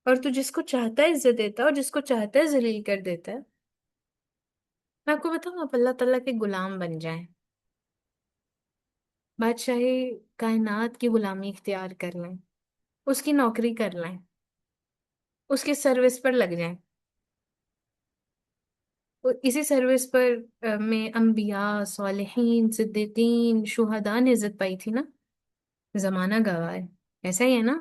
اور تو جس کو چاہتا ہے عزت دیتا ہے اور جس کو چاہتا ہے ذلیل کر دیتا ہے۔ میں آپ کو بتاؤں، آپ اللہ تعالیٰ کے غلام بن جائیں، بادشاہی کائنات کی غلامی اختیار کر لیں، اس کی نوکری کر لیں، اس کی سروس پر لگ جائیں۔ اور اسی سروس پر میں انبیاء، صالحین، صدیقین، شہداء نے عزت پائی تھی نا، زمانہ گواہ ہے، ایسا ہی ہے نا۔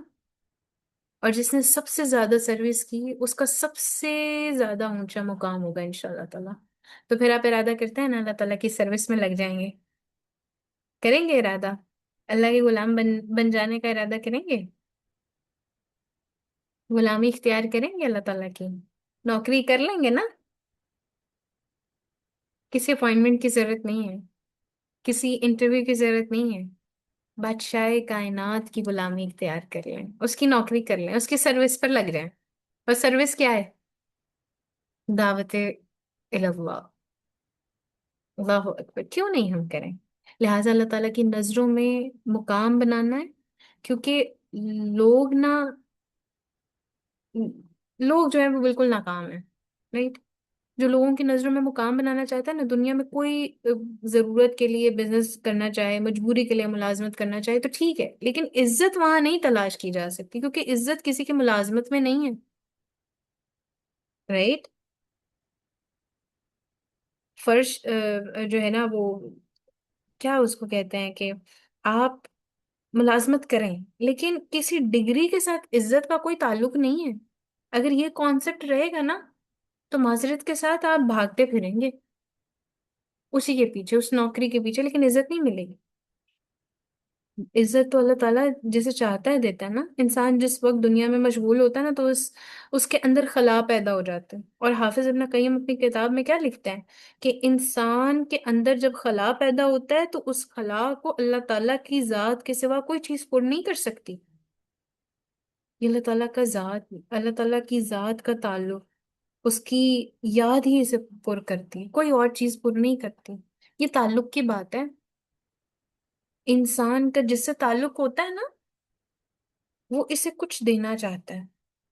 اور جس نے سب سے زیادہ سروس کی، اس کا سب سے زیادہ اونچا مقام ہوگا انشاءاللہ تعالیٰ۔ تو پھر آپ ارادہ کرتے ہیں نا اللہ تعالیٰ کی سروس میں لگ جائیں گے؟ کریں گے ارادہ؟ اللہ کے غلام بن جانے کا ارادہ کریں گے؟ غلامی اختیار کریں گے اللہ تعالیٰ کی؟ نوکری کر لیں گے نا؟ کسی اپوائنٹمنٹ کی ضرورت نہیں ہے، کسی انٹرویو کی ضرورت نہیں ہے، بادشاہ کائنات کی غلامی اختیار کر لیں، اس کی نوکری کر لیں، اس کی سروس پر لگ جائیں۔ اور سروس کیا ہے؟ دعوت اللہ، اللہ اکبر، کیوں نہیں ہم کریں؟ لہٰذا اللہ تعالیٰ کی نظروں میں مقام بنانا ہے، کیونکہ لوگ نا، لوگ جو ہے وہ بالکل ناکام ہیں، رائٹ۔ جو لوگوں کی نظروں میں مقام بنانا چاہتا ہے نا، دنیا میں کوئی ضرورت کے لیے بزنس کرنا چاہے، مجبوری کے لیے ملازمت کرنا چاہے تو ٹھیک ہے، لیکن عزت وہاں نہیں تلاش کی جا سکتی، کیونکہ عزت کسی کی ملازمت میں نہیں ہے، رائٹ۔ فرش جو ہے نا وہ، کیا اس کو کہتے ہیں کہ آپ ملازمت کریں، لیکن کسی ڈگری کے ساتھ عزت کا کوئی تعلق نہیں ہے. اگر یہ کانسیپٹ رہے گا نا تو معذرت کے ساتھ آپ بھاگتے پھریں گے اسی کے پیچھے، اس نوکری کے پیچھے، لیکن عزت نہیں ملے گی. عزت تو اللہ تعالیٰ جسے چاہتا ہے دیتا ہے نا. انسان جس وقت دنیا میں مشغول ہوتا ہے نا تو اس کے اندر خلا پیدا ہو جاتے ہیں. اور حافظ ابن قیم اپنی کتاب میں کیا لکھتے ہیں کہ انسان کے اندر جب خلا پیدا ہوتا ہے تو اس خلا کو اللہ تعالیٰ کی ذات کے سوا کوئی چیز پر نہیں کر سکتی. یہ اللہ تعالیٰ کا ذات، اللہ تعالیٰ کی ذات کا تعلق، اس کی یاد ہی اسے پر کرتی ہے، کوئی اور چیز پر نہیں کرتی. یہ تعلق کی بات ہے. انسان کا جس سے تعلق ہوتا ہے نا وہ اسے کچھ دینا چاہتا ہے.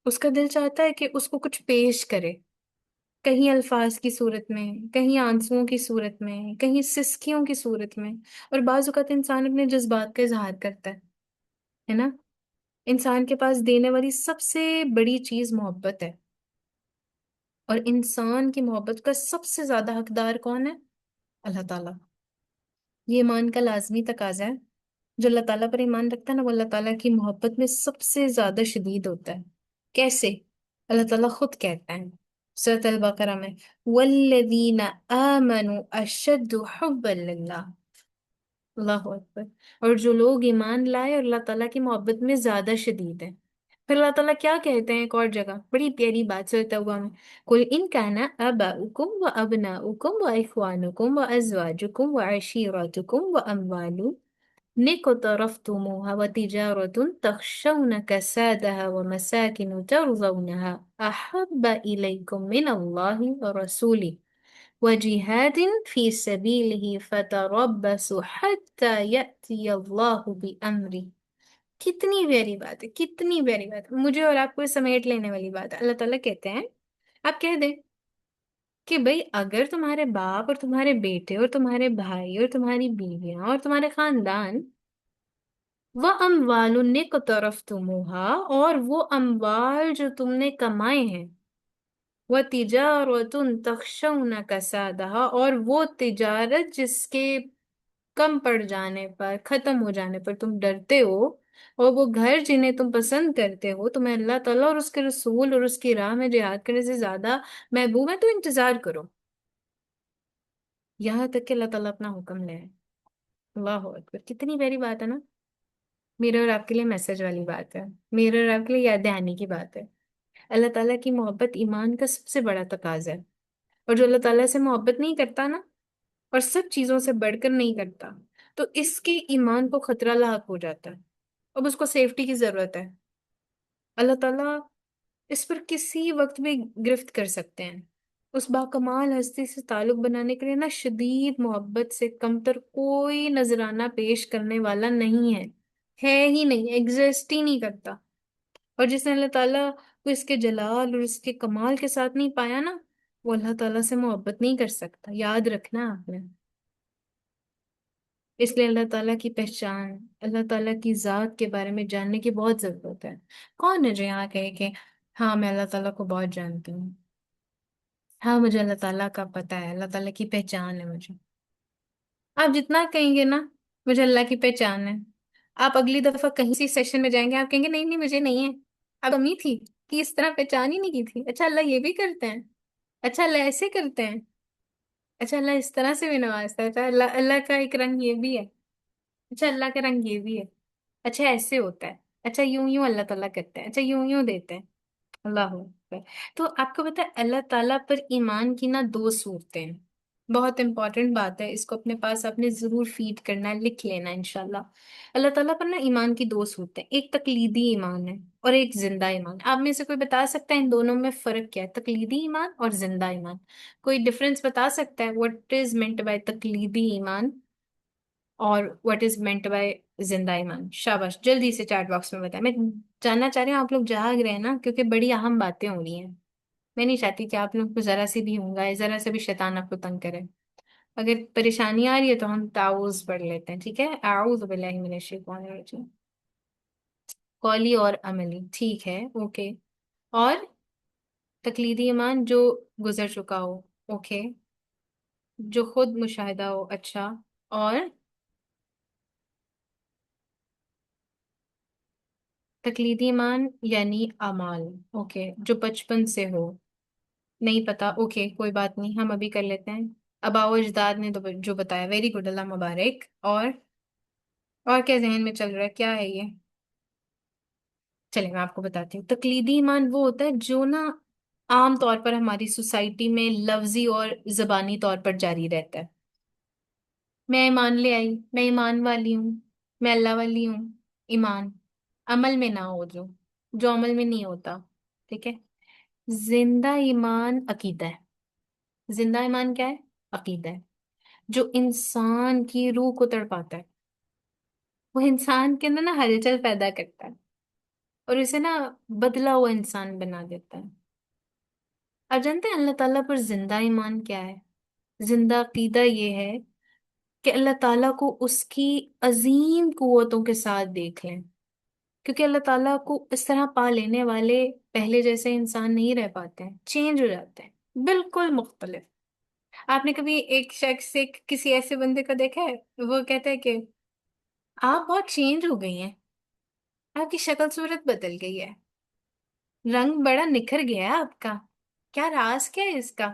اس کا دل چاہتا ہے کہ اس کو کچھ پیش کرے، کہیں الفاظ کی صورت میں، کہیں آنسوؤں کی صورت میں، کہیں سسکیوں کی صورت میں. اور بعض اوقات انسان اپنے جذبات کا اظہار کرتا ہے نا. انسان کے پاس دینے والی سب سے بڑی چیز محبت ہے. اور انسان کی محبت کا سب سے زیادہ حقدار کون ہے؟ اللہ تعالیٰ. یہ ایمان کا لازمی تقاضا ہے. جو اللہ تعالیٰ پر ایمان رکھتا ہے نا وہ اللہ تعالیٰ کی محبت میں سب سے زیادہ شدید ہوتا ہے. کیسے؟ اللہ تعالیٰ خود کہتا ہے سورۃ البقرہ میں والذین آمنوا اشد حبا للہ. اللہ اکبر. اور جو لوگ ایمان لائے اور اللہ تعالیٰ کی محبت میں زیادہ شدید ہیں. پھر اللہ تعالیٰ کیا کہتے ہیں ایک اور جگہ، بڑی پیاری بات سورۃ توبہ میں، قل ان کان آباؤکم وابناؤکم واخوانکم وازواجکم وعشیرتکم واموال اقترفتموها وتجارة تخشون كسادها ومساكن ترضونها أحب إليكم من الله ورسوله وجهاد في سبيله فتربصوا حتى يأتي الله بأمره. کتنی پیاری بات ہے، کتنی پیاری بات ہے، مجھے اور آپ کو سمیٹ لینے والی بات ہے. اللہ تعالیٰ کہتے ہیں آپ کہہ دیں کہ بھئی اگر تمہارے باپ اور تمہارے بیٹے اور تمہارے بھائی اور تمہاری بیویاں اور تمہارے خاندان وَأَمْوَالٌ اقْتَرَفْتُمُوهَا، اور وہ اموال جو تم نے کمائے ہیں، وَتِجَارَةٌ تَخْشَوْنَ كَسَادَهَا، اور وہ تجارت جس کے کم پڑ جانے پر، ختم ہو جانے پر تم ڈرتے ہو، اور وہ گھر جنہیں تم پسند کرتے ہو تمہیں اللہ تعالیٰ اور اس کے رسول اور اس کی راہ میں جہاد کرنے سے زیادہ محبوب ہے، تو انتظار کرو یہاں تک کہ اللہ تعالیٰ اپنا حکم لے آئے. اللہ اکبر. کتنی پیاری بات ہے نا. میرے اور آپ کے لیے میسج والی بات ہے، میرے اور آپ کے لیے یاد دہانی کی بات ہے. اللہ تعالیٰ کی محبت ایمان کا سب سے بڑا تقاضا ہے. اور جو اللہ تعالیٰ سے محبت نہیں کرتا نا، اور سب چیزوں سے بڑھ کر نہیں کرتا، تو اس کے ایمان کو خطرہ لاحق ہو جاتا ہے. اب اس کو سیفٹی کی ضرورت ہے. اللہ تعالیٰ اس پر کسی وقت بھی گرفت کر سکتے ہیں. اس باکمال ہستی سے تعلق بنانے کے لیے نا شدید محبت سے کمتر کوئی نذرانہ پیش کرنے والا نہیں ہے ہی نہیں، ایگزسٹ ہی نہیں کرتا. اور جس نے اللہ تعالیٰ کو اس کے جلال اور اس کے کمال کے ساتھ نہیں پایا نا وہ اللہ تعالیٰ سے محبت نہیں کر سکتا. یاد رکھنا آپ نے. اس لیے اللہ تعالیٰ کی پہچان، اللہ تعالیٰ کی ذات کے بارے میں جاننے کی بہت ضرورت ہے. کون ہے جو یہاں کہے کہ ہاں میں اللہ تعالیٰ کو بہت جانتی ہوں، ہاں مجھے اللہ تعالیٰ کا پتہ ہے، اللہ تعالیٰ کی پہچان ہے مجھے. آپ جتنا کہیں گے نا مجھے اللہ کی پہچان ہے، آپ اگلی دفعہ کہیں سی سیشن میں جائیں گے آپ کہیں گے نہیں نہیں مجھے نہیں ہے. اب امی تھی کہ اس طرح پہچان ہی نہیں کی تھی. اچھا اللہ یہ بھی کرتے ہیں، اچھا اللہ ایسے کرتے ہیں، اچھا اللہ اس طرح سے بھی نوازتا ہے، اچھا اللہ کا ایک رنگ یہ بھی ہے، اچھا اللہ کا رنگ یہ بھی ہے، اچھا ایسے ہوتا ہے، اچھا یوں یوں اللہ تعالیٰ کرتے ہیں، اچھا یوں یوں دیتے ہیں. اللہ اکبر. تو آپ کو پتا ہے اللہ تعالیٰ پر ایمان کی نا دو صورتیں ہیں. بہت امپورٹنٹ بات ہے، اس کو اپنے پاس آپ نے ضرور فیڈ کرنا ہے، لکھ لینا انشاءاللہ. اللہ تعالیٰ پر نا ایمان کی دو صورتیں، ایک تقلیدی ایمان ہے اور ایک زندہ ایمان. آپ میں سے کوئی بتا سکتا ہے ان دونوں میں فرق کیا ہے؟ تقلیدی ایمان اور زندہ ایمان کوئی ڈفرنس بتا سکتا ہے؟ واٹ از مینٹ بائی تقلیدی ایمان اور واٹ از مینٹ بائی زندہ ایمان؟ شاباش جلدی سے چیٹ باکس میں بتائیں. میں جاننا چاہ رہی ہوں آپ لوگ جاگ رہے ہیں نا، کیونکہ بڑی اہم باتیں ہو رہی ہیں. میں نہیں چاہتی کہ آپ لوگ کو ذرا سی بھی ہوں گا ذرا سے بھی شیطان آپ کو تنگ کرے. اگر پریشانی آ رہی ہے تو ہم تعوذ پڑھ لیتے ہیں، ٹھیک ہے؟ اعوذ باللہ من الشیطان الرجیم. قولی اور عملی، ٹھیک ہے، اوکے. اور تقلیدی ایمان جو گزر چکا ہو، اوکے، جو خود مشاہدہ ہو، اچھا. اور تقلیدی ایمان یعنی اعمال، اوکے، جو بچپن سے ہو، نہیں پتا، اوکے کوئی بات نہیں، ہم ابھی کر لیتے ہیں۔ آباء و اجداد نے جو بتایا، ویری گڈ، اللہ مبارک۔ اور کیا ذہن میں چل رہا ہے، کیا ہے یہ؟ چلے میں آپ کو بتاتی ہوں۔ تقلیدی ایمان وہ ہوتا ہے جو نا عام طور پر ہماری سوسائٹی میں لفظی اور زبانی طور پر جاری رہتا ہے۔ میں ایمان لے آئی، میں ایمان والی ہوں، میں اللہ والی ہوں۔ ایمان عمل میں نہ ہو، جو عمل میں نہیں ہوتا، ٹھیک ہے۔ زندہ ایمان عقیدہ ہے۔ زندہ ایمان کیا ہے؟ عقیدہ ہے، جو انسان کی روح کو تڑپاتا ہے، وہ انسان کے اندر نا ہلچل پیدا کرتا ہے اور اسے نا بدلا ہوا انسان بنا دیتا ہے۔ اب جانتے ہیں اللہ تعالیٰ پر زندہ ایمان کیا ہے؟ زندہ عقیدہ یہ ہے کہ اللہ تعالیٰ کو اس کی عظیم قوتوں کے ساتھ دیکھ لیں، کیونکہ اللہ تعالیٰ کو اس طرح پا لینے والے پہلے جیسے انسان نہیں رہ پاتے ہیں، چینج ہو جاتے ہیں، بالکل مختلف۔ آپ نے کبھی ایک شخص سے کسی ایسے بندے کو دیکھا ہے، وہ کہتا ہے کہ آپ بہت چینج ہو گئی ہیں، آپ کی شکل صورت بدل گئی ہے، رنگ بڑا نکھر گیا ہے آپ کا، کیا راز کیا ہے اس کا؟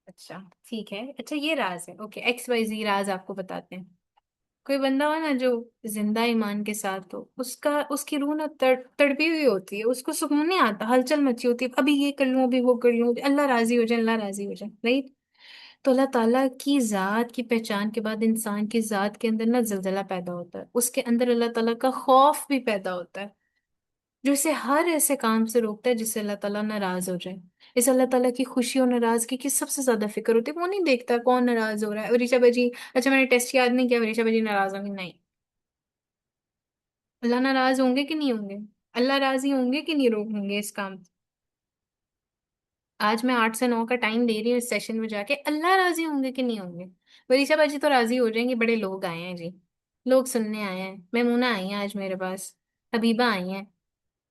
اچھا ٹھیک ہے، اچھا یہ راز ہے، اوکے، ایکس وائی زی راز آپ کو بتاتے ہیں۔ کوئی بندہ ہو نا جو زندہ ایمان کے ساتھ ہو، اس کی روح نا تڑپی ہوئی ہوتی ہے، اس کو سکون نہیں آتا، ہلچل مچی ہوتی ہے، ابھی یہ کر لوں، ابھی وہ کر لوں، اللہ راضی ہو جائے، اللہ راضی ہو جائے، رائٹ؟ تو اللہ تعالیٰ کی ذات کی پہچان کے بعد انسان کی ذات کے اندر نا زلزلہ پیدا ہوتا ہے، اس کے اندر اللہ تعالیٰ کا خوف بھی پیدا ہوتا ہے، جو اسے ہر ایسے کام سے روکتا ہے جس سے اللہ تعالیٰ ناراض ہو جائے۔ اسے اللہ تعالیٰ کی خوشی اور ناراضگی کی سب سے زیادہ فکر ہوتی ہے، وہ نہیں دیکھتا کون ناراض ہو رہا ہے، وریشا باجی، اچھا میں نے ٹیسٹ یاد نہیں کیا، وریشا باجی ناراض ہوں گی، نہیں، اللہ ناراض ہوں گے کہ نہیں ہوں گے؟ اللہ راضی ہوں گے کہ نہیں ہوں گے اس کام سے؟ آج میں 8 سے 9 کا ٹائم دے رہی ہوں اس سیشن میں جا کے، اللہ راضی ہوں گے کہ نہیں ہوں گے؟ وریشا باجی تو راضی ہو جائیں گی، بڑے لوگ آئے ہیں جی، لوگ سننے آئے ہیں، میمونہ آئی ہیں آج میرے پاس، حبیبہ آئی ہیں،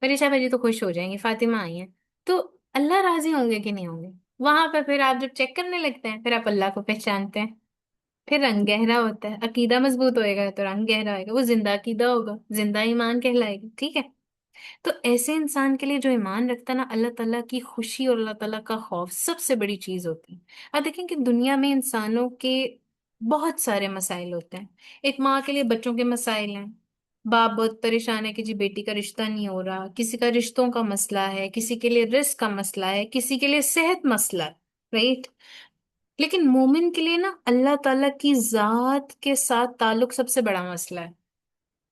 پریشا باجی تو خوش ہو جائیں گی، فاطمہ آئی ہیں، تو اللہ راضی ہوں گے کہ نہیں ہوں گے؟ وہاں پہ پھر آپ جب چیک کرنے لگتے ہیں، پھر آپ اللہ کو پہچانتے ہیں، پھر رنگ گہرا ہوتا ہے، عقیدہ مضبوط ہوئے گا تو رنگ گہرا ہوئے گا، وہ زندہ عقیدہ ہوگا، زندہ ایمان کہلائے گا، ٹھیک ہے؟ تو ایسے انسان کے لیے جو ایمان رکھتا ہے نا، اللہ تعالیٰ کی خوشی اور اللہ تعالیٰ کا خوف سب سے بڑی چیز ہوتی ہے۔ اب دیکھیں کہ دنیا میں انسانوں کے بہت سارے مسائل ہوتے ہیں، ایک ماں کے لیے بچوں کے مسائل ہیں، باپ بہت پریشان ہے کہ جی بیٹی کا رشتہ نہیں ہو رہا، کسی کا رشتوں کا مسئلہ ہے، کسی کے لیے رزق کا مسئلہ ہے، کسی کے لیے صحت مسئلہ ہے، رائٹ؟ لیکن مومن کے لیے نا اللہ تعالیٰ کی ذات کے ساتھ تعلق سب سے بڑا مسئلہ ہے،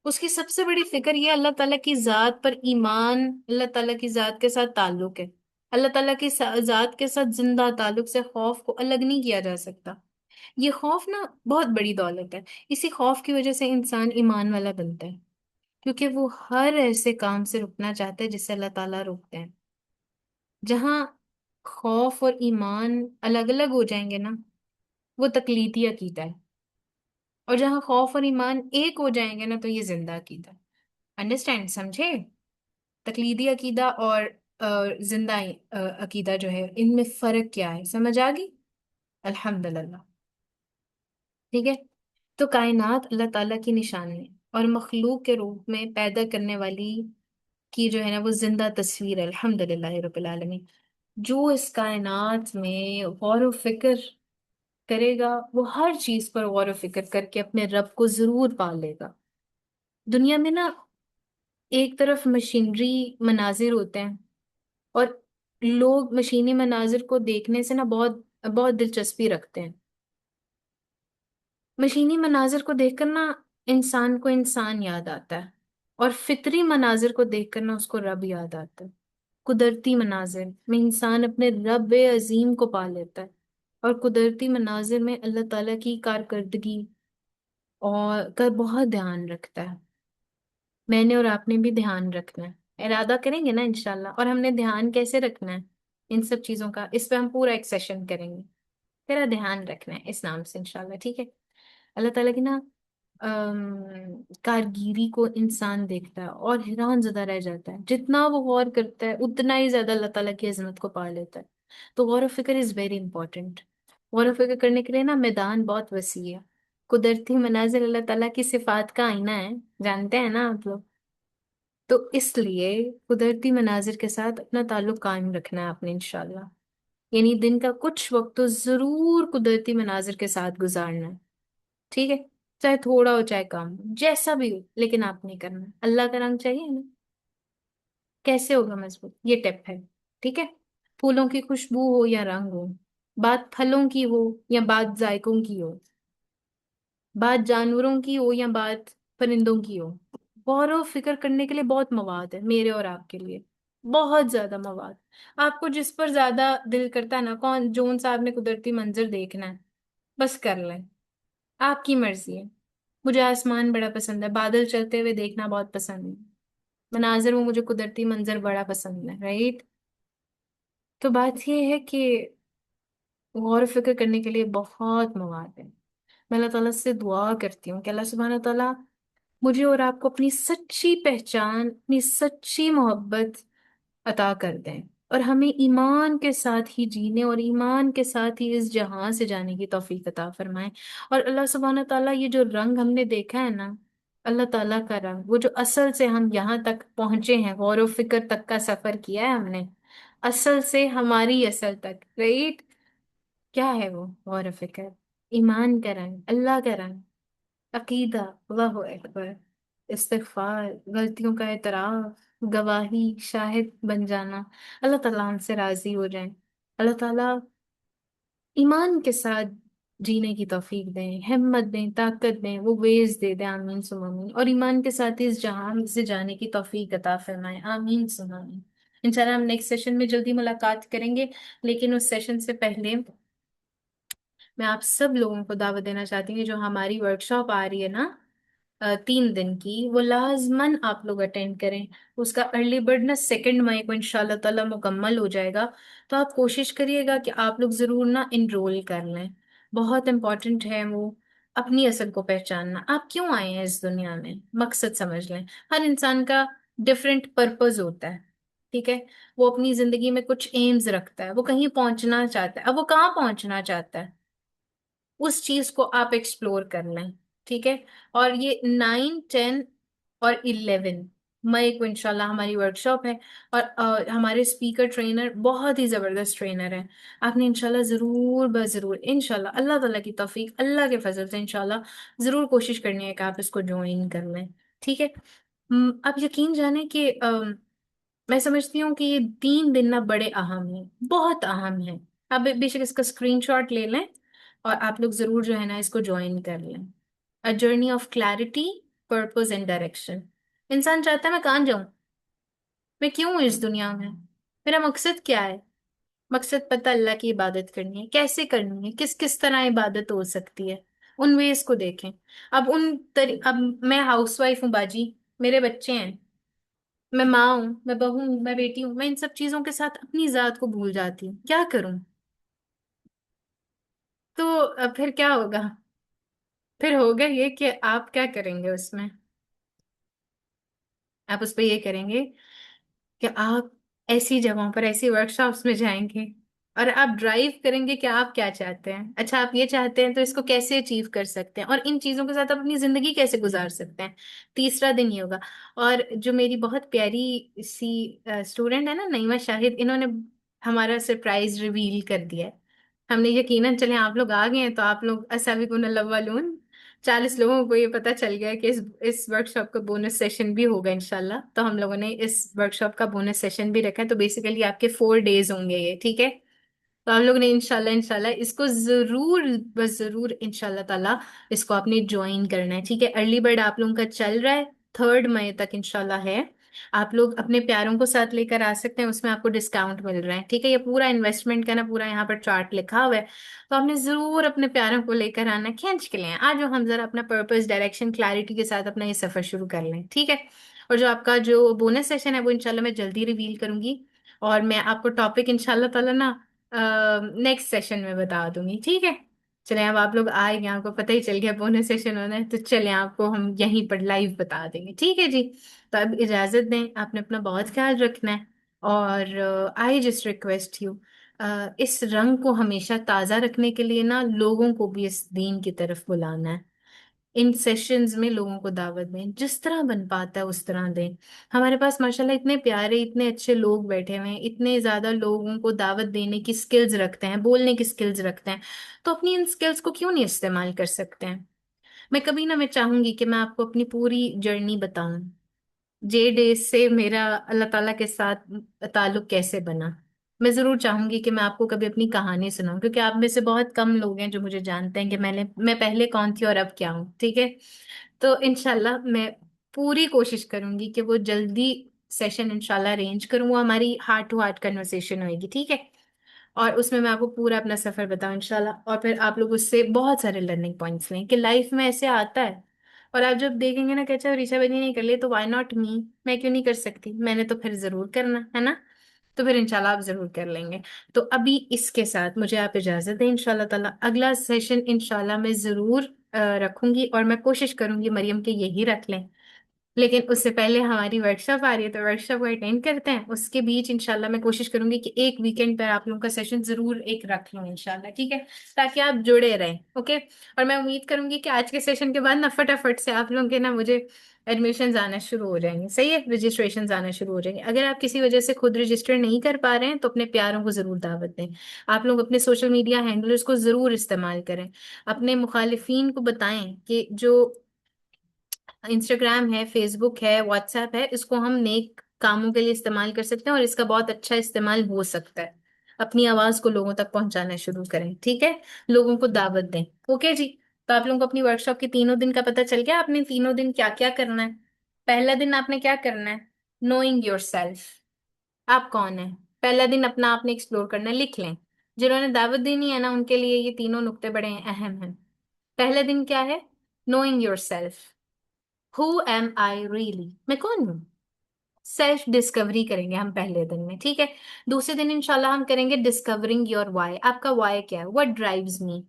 اس کی سب سے بڑی فکر یہ اللہ تعالیٰ کی ذات پر ایمان، اللہ تعالیٰ کی ذات کے ساتھ تعلق ہے، اللہ تعالیٰ کی ذات کے ساتھ زندہ تعلق سے خوف کو الگ نہیں کیا جا سکتا۔ یہ خوف نا بہت بڑی دولت ہے، اسی خوف کی وجہ سے انسان ایمان والا بنتا ہے، کیونکہ وہ ہر ایسے کام سے رکنا چاہتا ہے جس سے اللہ تعالیٰ روکتے ہیں۔ جہاں خوف اور ایمان الگ الگ ہو جائیں گے نا، وہ تقلیدی عقیدہ ہے، اور جہاں خوف اور ایمان ایک ہو جائیں گے نا، تو یہ زندہ عقیدہ ہے۔ انڈرسٹینڈ، سمجھے؟ تقلیدی عقیدہ اور زندہ عقیدہ جو ہے، ان میں فرق کیا ہے، سمجھ آ گئی؟ الحمدللہ، ٹھیک ہے۔ تو کائنات اللہ تعالیٰ کی نشانی ہے، اور مخلوق کے روپ میں پیدا کرنے والی کی جو ہے نا، وہ زندہ تصویر ہے، الحمدللہ رب العالمین۔ جو اس کائنات میں غور و فکر کرے گا، وہ ہر چیز پر غور و فکر کر کے اپنے رب کو ضرور پا لے گا۔ دنیا میں نا ایک طرف مشینری مناظر ہوتے ہیں، اور لوگ مشینی مناظر کو دیکھنے سے نا بہت بہت دلچسپی رکھتے ہیں۔ مشینی مناظر کو دیکھ کر نا انسان کو انسان یاد آتا ہے، اور فطری مناظر کو دیکھ کر نا اس کو رب یاد آتا ہے۔ قدرتی مناظر میں انسان اپنے رب عظیم کو پا لیتا ہے، اور قدرتی مناظر میں اللہ تعالیٰ کی کارکردگی اور کا بہت دھیان رکھتا ہے۔ میں نے اور آپ نے بھی دھیان رکھنا ہے، ارادہ کریں گے نا انشاءاللہ، اور ہم نے دھیان کیسے رکھنا ہے ان سب چیزوں کا، اس پہ ہم پورا ایک سیشن کریں گے، تیرا دھیان رکھنا ہے اس نام سے انشاءاللہ، ٹھیک ہے؟ اللہ تعالیٰ کی نا کارگیری کو انسان دیکھتا ہے اور حیران زدہ رہ جاتا ہے، جتنا وہ غور کرتا ہے اتنا ہی زیادہ اللہ تعالیٰ کی عظمت کو پا لیتا ہے۔ تو غور و فکر از ویری امپورٹنٹ، غور و فکر کرنے کے لیے نا میدان بہت وسیع ہے۔ قدرتی مناظر اللہ تعالیٰ کی صفات کا آئینہ ہے، جانتے ہیں نا آپ لوگ؟ تو اس لیے قدرتی مناظر کے ساتھ اپنا تعلق قائم رکھنا ہے آپ نے انشاءاللہ. یعنی دن کا کچھ وقت تو ضرور قدرتی مناظر کے ساتھ گزارنا ہے. ٹھیک ہے؟ چاہے تھوڑا ہو چاہے کم ہو جیسا بھی ہو، لیکن آپ نہیں کرنا. اللہ کا رنگ چاہیے نا، کیسے ہوگا مضبوط؟ یہ ٹپ ہے. ٹھیک ہے؟ پھولوں کی خوشبو ہو یا رنگ ہو، بات پھلوں کی ہو یا بات ذائقوں کی ہو، بات جانوروں کی ہو یا بات پرندوں کی ہو، غور و فکر کرنے کے لیے بہت مواد ہے میرے اور آپ کے لیے. بہت زیادہ مواد. آپ کو جس پر زیادہ دل کرتا ہے نا، کون جون صاحب نے قدرتی منظر دیکھنا ہے، بس کر لیں. آپ کی مرضی ہے. مجھے آسمان بڑا پسند ہے، بادل چلتے ہوئے دیکھنا بہت پسند ہے، مناظر میں مجھے قدرتی منظر بڑا پسند ہے، رائٹ؟ تو بات یہ ہے کہ غور و فکر کرنے کے لیے بہت مواد ہے. میں اللہ تعالیٰ سے دعا کرتی ہوں کہ اللہ سبحانہ تعالیٰ مجھے اور آپ کو اپنی سچی پہچان، اپنی سچی محبت عطا کر دیں، اور ہمیں ایمان کے ساتھ ہی جینے اور ایمان کے ساتھ ہی اس جہاں سے جانے کی توفیق عطا فرمائیں. اور اللہ سبحانہ تعالیٰ یہ جو رنگ ہم نے دیکھا ہے نا، اللہ تعالیٰ کا رنگ، وہ جو اصل سے ہم یہاں تک پہنچے ہیں، غور و فکر تک کا سفر کیا ہے ہم نے، اصل سے ہماری اصل تک، رائٹ؟ کیا ہے وہ غور و فکر؟ ایمان کا رنگ، اللہ کا رنگ، عقیدہ، اللہ اکبر، استغفار، غلطیوں کا اعتراف، گواہی، شاہد بن جانا. اللہ تعالیٰ ہم سے راضی ہو جائیں. اللہ تعالیٰ ایمان کے ساتھ جینے کی توفیق دیں، ہمت دیں، طاقت دیں، وہ ویز دے دیں. آمین ثم آمین. اور ایمان کے ساتھ اس جہان سے جانے کی توفیق عطا فرمائیں. آمین ثم آمین. انشاءاللہ ہم نیکسٹ سیشن میں جلدی ملاقات کریں گے، لیکن اس سیشن سے پہلے میں آپ سب لوگوں کو دعوت دینا چاہتی ہوں، جو ہماری ورکشاپ آ رہی ہے نا 3 دن کی، وہ لازماً آپ لوگ اٹینڈ کریں. اس کا ارلی برڈ نا 2 مئی کو انشاءاللہ تعالیٰ مکمل ہو جائے گا. تو آپ کوشش کریے گا کہ آپ لوگ ضرور نا انرول کر لیں. بہت امپورٹنٹ ہے وہ، اپنی اصل کو پہچاننا. آپ کیوں آئے ہیں اس دنیا میں، مقصد سمجھ لیں. ہر انسان کا ڈفرینٹ پرپز ہوتا ہے. ٹھیک ہے؟ وہ اپنی زندگی میں کچھ ایمز رکھتا ہے، وہ کہیں پہنچنا چاہتا ہے. اب وہ کہاں پہنچنا چاہتا ہے، اس چیز کو آپ ایکسپلور کر لیں. ٹھیک ہے؟ اور یہ 9، 10 اور 11 مئی کو انشاءاللہ ہماری ورکشاپ ہے. اور ہمارے اسپیکر ٹرینر بہت ہی زبردست ٹرینر ہیں. آپ نے انشاءاللہ ضرور ضرور انشاءاللہ اللہ تعالیٰ کی توفیق، اللہ کے فضل سے انشاءاللہ ضرور کوشش کرنی ہے کہ آپ اس کو جوائن کر لیں. ٹھیک ہے؟ آپ یقین جانیں کہ میں سمجھتی ہوں کہ یہ 3 دن نا بڑے اہم ہیں، بہت اہم ہیں. آپ بے شک اس کا اسکرین شاٹ لے لیں اور آپ لوگ ضرور جو ہے نا اس کو جوائن کر لیں. A journey of clarity, purpose and direction. انسان چاہتا ہے میں کہاں جاؤں، میں کیوں ہوں اس دنیا میں، میرا مقصد کیا ہے. مقصد پتہ، اللہ کی عبادت کرنی ہے. کیسے کرنی ہے، کس کس طرح عبادت ہو سکتی ہے، ان ویز کو دیکھیں. اب میں ہاؤس وائف ہوں باجی، میرے بچے ہیں، میں ماں ہوں، میں بہو ہوں، میں بیٹی ہوں. میں ان سب چیزوں کے ساتھ اپنی ذات کو بھول جاتی ہوں. کیا کروں؟ تو پھر کیا ہوگا؟ پھر ہوگا یہ کہ آپ کیا کریں گے اس میں، آپ اس پہ یہ کریں گے کہ آپ ایسی جگہوں پر، ایسی ورکشاپس میں جائیں گے اور آپ ڈرائیو کریں گے کہ آپ کیا چاہتے ہیں. اچھا آپ یہ چاہتے ہیں تو اس کو کیسے اچیو کر سکتے ہیں، اور ان چیزوں کے ساتھ آپ اپنی زندگی کیسے گزار سکتے ہیں. تیسرا دن یہ ہوگا. اور جو میری بہت پیاری سی اسٹوڈنٹ ہے نا، نعیمہ شاہد، انہوں نے ہمارا سرپرائز ریویل کر دیا ہے. ہم نے یقیناً، چلیں آپ لوگ آ گئے ہیں تو آپ لوگ السابقون الاولون، 40 لوگوں کو یہ پتا چل گیا کہ اس ورک شاپ کا بونس سیشن بھی ہوگا انشاءاللہ. تو ہم لوگوں نے اس ورک شاپ کا بونس سیشن بھی رکھا ہے. تو بیسیکلی آپ کے 4 ڈیز ہوں گے یہ. ٹھیک ہے؟ تو آپ لوگوں نے انشاءاللہ اس کو ضرور ضرور انشاءاللہ تعالیٰ اس کو آپ نے جوائن کرنا ہے. ٹھیک ہے؟ ارلی برڈ آپ لوگوں کا چل رہا ہے، 3 مئی تک انشاءاللہ ہے. آپ لوگ اپنے پیاروں کو ساتھ لے کر آ سکتے ہیں، اس میں آپ کو ڈسکاؤنٹ مل رہا ہے. ٹھیک ہے؟ یہ پورا انویسٹمنٹ کا نا پورا یہاں پر چارٹ لکھا ہوا ہے. تو آپ نے ضرور اپنے پیاروں کو لے کر آنا، کھینچ کے لیں. آج ہم ذرا اپنا پرپس، ڈائریکشن، کلیئرٹی کے ساتھ اپنا یہ سفر شروع کر لیں. ٹھیک ہے؟ اور جو آپ کا جو بونس سیشن ہے وہ انشاءاللہ میں جلدی ریویل کروں گی، اور میں آپ کو ٹاپک انشاءاللہ تعالیٰ نا نیکسٹ سیشن میں بتا دوں گی. ٹھیک ہے؟ چلیں اب آپ لوگ آئے گے، آپ کو پتہ ہی چل گیا بونس سیشن ہونا ہے، تو چلیں آپ کو ہم یہیں پر لائیو بتا دیں گے. ٹھیک ہے جی؟ تو اب اجازت دیں، آپ نے اپنا بہت خیال رکھنا ہے. اور آئی جسٹ ریکویسٹ یو، اس رنگ کو ہمیشہ تازہ رکھنے کے لیے نا لوگوں کو بھی اس دین کی طرف بلانا ہے. ان سیشنز میں لوگوں کو دعوت دیں، جس طرح بن پاتا ہے اس طرح دیں۔ ہمارے پاس ماشاءاللہ اتنے پیارے اتنے اچھے لوگ بیٹھے ہوئے ہیں، اتنے زیادہ لوگوں کو دعوت دینے کی سکلز رکھتے ہیں، بولنے کی سکلز رکھتے ہیں، تو اپنی ان سکلز کو کیوں نہیں استعمال کر سکتے ہیں؟ میں کبھی نہ میں چاہوں گی کہ میں آپ کو اپنی پوری جرنی بتاؤں، جے ڈیز سے میرا اللہ تعالیٰ کے ساتھ تعلق کیسے بنا۔ میں ضرور چاہوں گی کہ میں آپ کو کبھی اپنی کہانی سناؤں، کیونکہ آپ میں سے بہت کم لوگ ہیں جو مجھے جانتے ہیں کہ میں پہلے کون تھی اور اب کیا ہوں، ٹھیک ہے؟ تو انشاءاللہ میں پوری کوشش کروں گی کہ وہ جلدی سیشن انشاءاللہ ارینج کروں، وہ ہماری ہارٹ ٹو ہارٹ کنورسیشن ہوئے گی، ٹھیک ہے؟ اور اس میں آپ کو پورا اپنا سفر بتاؤں انشاءاللہ، اور پھر آپ لوگ اس سے بہت سارے لرننگ پوائنٹس لیں کہ لائف میں ایسے آتا ہے، اور آپ جب دیکھیں گے نا کہ اچھا ریشا بنی نہیں کر لی تو وائی ناٹ می، میں کیوں نہیں کر سکتی، میں نے تو پھر ضرور کرنا ہے نا، تو پھر انشاءاللہ آپ ضرور کر لیں گے۔ تو ابھی اس کے ساتھ مجھے آپ اجازت دیں، انشاءاللہ تعالیٰ اگلا سیشن انشاءاللہ میں ضرور رکھوں گی، اور میں کوشش کروں گی مریم کے یہی رکھ لیں، لیکن اس سے پہلے ہماری ورکشاپ آ رہی ہے تو ورکشاپ کو اٹینڈ کرتے ہیں، اس کے بیچ انشاءاللہ میں کوشش کروں گی کہ ایک ویکینڈ پر آپ لوگوں کا سیشن ضرور ایک رکھ لوں انشاءاللہ، ٹھیک ہے؟ تاکہ آپ جڑے رہیں، اوکے؟ اور میں امید کروں گی کہ آج کے سیشن کے بعد نا فٹافٹ سے آپ لوگوں کے نا مجھے ایڈمیشنز آنا شروع ہو جائیں گے، صحیح ہے؟ رجسٹریشنز آنا شروع ہو جائیں گے۔ اگر آپ کسی وجہ سے خود رجسٹر نہیں کر پا رہے ہیں تو اپنے پیاروں کو ضرور دعوت دیں، آپ لوگ اپنے سوشل میڈیا ہینڈلرز کو ضرور استعمال کریں، اپنے مخالفین کو بتائیں کہ جو انسٹاگرام ہے، فیس بک ہے، واٹس ایپ ہے، اس کو ہم نیک کاموں کے لیے استعمال کر سکتے ہیں، اور اس کا بہت اچھا استعمال ہو سکتا ہے۔ اپنی آواز کو لوگوں تک پہنچانا شروع کریں، ٹھیک ہے؟ لوگوں کو دعوت دیں، اوکے جی؟ تو آپ لوگوں کو اپنی ورکشاپ کے تینوں دن کا پتہ چل گیا، آپ نے تینوں دن کیا کیا کرنا ہے؟ پہلا دن آپ نے کیا کرنا ہے؟ نوئنگ یور سیلف، آپ کون ہیں، پہلا دن اپنا آپ نے ایکسپلور کرنا ہے، لکھ لیں۔ جنہوں نے دعوت دینی ہے نا ان کے لیے یہ تینوں نقطے بڑے اہم ہیں۔ پہلا دن کیا ہے؟ Knowing yourself, who am I really, میں کون ہوں؟ سیلف ڈسکوری کریں گے ہم پہلے دن میں، ٹھیک ہے؟ دوسرے دن انشاءاللہ ہم کریں گے ڈسکورنگ یور وائی، آپ کا وائی کیا ہے، وٹ ڈرائیوز می،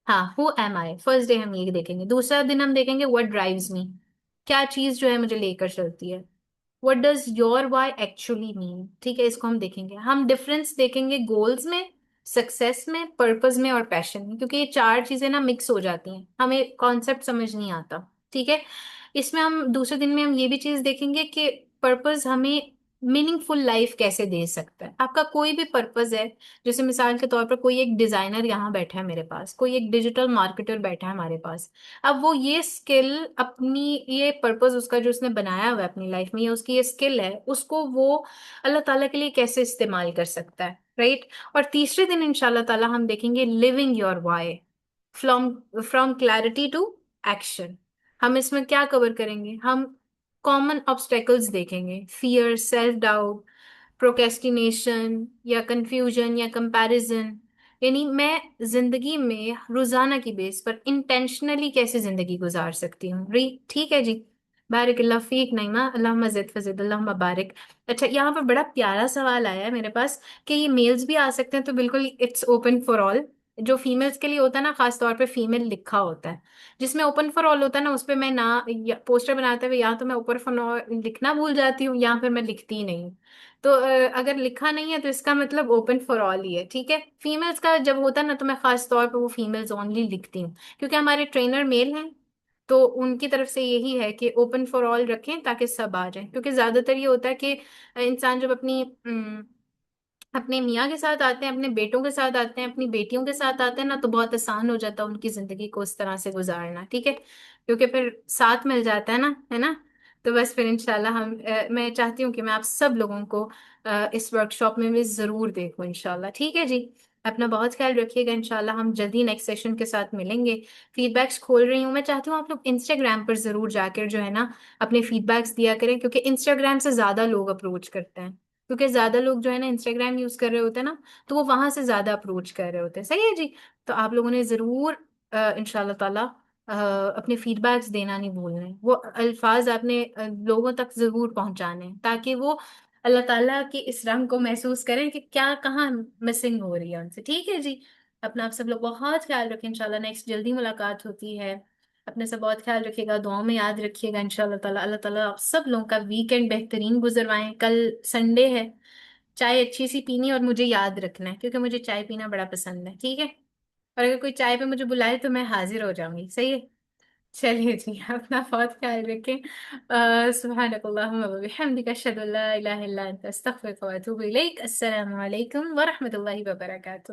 ہاں ہو ایم آئی، فرسٹ ڈے ہم یہ دیکھیں گے۔ دوسرا دن ہم دیکھیں گے وٹ ڈرائیوز می، کیا چیز جو ہے مجھے لے کر چلتی ہے، what does your why actually mean, ٹھیک ہے؟ اس کو ہم دیکھیں گے، ہم ڈفرینس دیکھیں گے گولز میں، سکسیس میں، پرپز میں اور پیشن میں، کیونکہ یہ چار چیزیں نا مکس ہو جاتی ہیں، ہمیں کانسیپٹ سمجھ نہیں آتا، ٹھیک ہے؟ اس میں ہم دوسرے دن میں ہم یہ بھی چیز دیکھیں گے کہ پرپز ہمیں میننگ فل لائف کیسے دے سکتا ہے۔ آپ کا کوئی بھی پرپز ہے، جیسے مثال کے طور پر کوئی ایک ڈیزائنر یہاں بیٹھا ہے میرے پاس، کوئی ایک ڈیجیٹل مارکیٹر بیٹھا ہے ہمارے پاس، اب وہ یہ اسکل اپنی، یہ پرپز اس کا جو اس نے بنایا ہوا ہے اپنی لائف میں، یا اس کی یہ اسکل ہے، اس کو وہ اللہ تعالیٰ کے لیے کیسے استعمال کر سکتا ہے، رائٹ؟ اور تیسرے دن ان شاء اللہ تعالیٰ ہم دیکھیں گے living your why, from from clarity to action. ہم اس میں کیا کور کریں گے؟ ہم کامن آبسٹیکلز دیکھیں گے، فیئر، سیلف ڈاؤٹ، پروکیسٹینیشن یا کنفیوژن یا کمپیریزن، یعنی میں زندگی میں روزانہ کی بیس پر انٹینشنلی کیسے زندگی گزار سکتی ہوں، ٹھیک ہے جی؟ بارک اللہ فیک نعیمہ، اللہم زد فزد، اللہم بارک۔ اچھا، یہاں پر بڑا پیارا سوال آیا ہے میرے پاس کہ یہ میلز بھی آ سکتے ہیں، تو بالکل اٹس اوپن فار آل۔ جو فیمیلز کے لیے ہوتا ہے نا، خاص طور پہ فیمیل لکھا ہوتا ہے، جس میں اوپن فار آل ہوتا ہے نا، اس پہ میں نہ پوسٹر بناتے ہوئے یا تو میں اوپن فار آل لکھنا بھول جاتی ہوں، یا پھر میں لکھتی ہی نہیں ہوں۔ تو اگر لکھا نہیں ہے تو اس کا مطلب اوپن فار آل ہی ہے، ٹھیک ہے؟ فیمیلز کا جب ہوتا ہے نا تو میں خاص طور پہ وہ فیمیلز اونلی لکھتی ہوں، کیونکہ ہمارے ٹرینر میل ہیں، تو ان کی طرف سے یہی ہے کہ اوپن فار آل رکھیں تاکہ سب آ جائیں، کیونکہ زیادہ تر یہ ہوتا ہے کہ انسان جب اپنے میاں کے ساتھ آتے ہیں، اپنے بیٹوں کے ساتھ آتے ہیں، اپنی بیٹیوں کے ساتھ آتے ہیں نا، تو بہت آسان ہو جاتا ہے ان کی زندگی کو اس طرح سے گزارنا، ٹھیک ہے؟ کیونکہ پھر ساتھ مل جاتا ہے نا؟ تو بس پھر انشاءاللہ میں چاہتی ہوں کہ میں آپ سب لوگوں کو اس ورکشاپ میں بھی ضرور دیکھوں انشاءاللہ، ٹھیک ہے جی؟ اپنا بہت خیال رکھیے گا، انشاءاللہ ہم جلدی نیکسٹ سیشن کے ساتھ ملیں گے۔ فیڈ بیکس کھول رہی ہوں، میں چاہتی ہوں آپ لوگ انسٹاگرام پر ضرور جا کر جو ہے نا اپنے فیڈ بیکس دیا کریں، کیونکہ انسٹاگرام سے زیادہ لوگ اپروچ کرتے ہیں، کیونکہ زیادہ لوگ جو ہے نا انسٹاگرام یوز کر رہے ہوتے ہیں نا، تو وہ وہاں سے زیادہ اپروچ کر رہے ہوتے ہیں، صحیح ہے جی؟ تو آپ لوگوں نے ضرور انشاءاللہ تعالیٰ اپنے فیڈ بیکس دینا نہیں بھولنا ہے، وہ الفاظ آپ نے لوگوں تک ضرور پہنچانے ہیں، تاکہ وہ اللہ تعالیٰ کی اس رنگ کو محسوس کریں کہ کیا کہاں مسنگ ہو رہی ہے ان سے، ٹھیک ہے جی؟ اپنا آپ سب لوگ بہت خیال رکھیں، انشاءاللہ نیکسٹ جلدی ملاقات ہوتی ہے، اپنے سے بہت خیال رکھیے گا، دعاؤں میں یاد رکھیے گا انشاءاللہ تعالیٰ۔ اللہ تعالیٰ آپ سب لوگوں کا ویکینڈ بہترین گزروائیں، کل سنڈے ہے، چائے اچھی سی پینی اور مجھے یاد رکھنا ہے، کیونکہ مجھے چائے پینا بڑا پسند ہے، ٹھیک ہے؟ اور اگر کوئی چائے پہ مجھے بلائے تو میں حاضر ہو جاؤں گی، صحیح ہے؟ چلیے جی، اپنا بہت خیال رکھیں۔ سبحانک اللہم و بحمدک، اشہد ان لا الہ الا انت، استغفرک و اتوب الیک۔ السلام علیکم ورحمۃ اللہ وبرکاتہ۔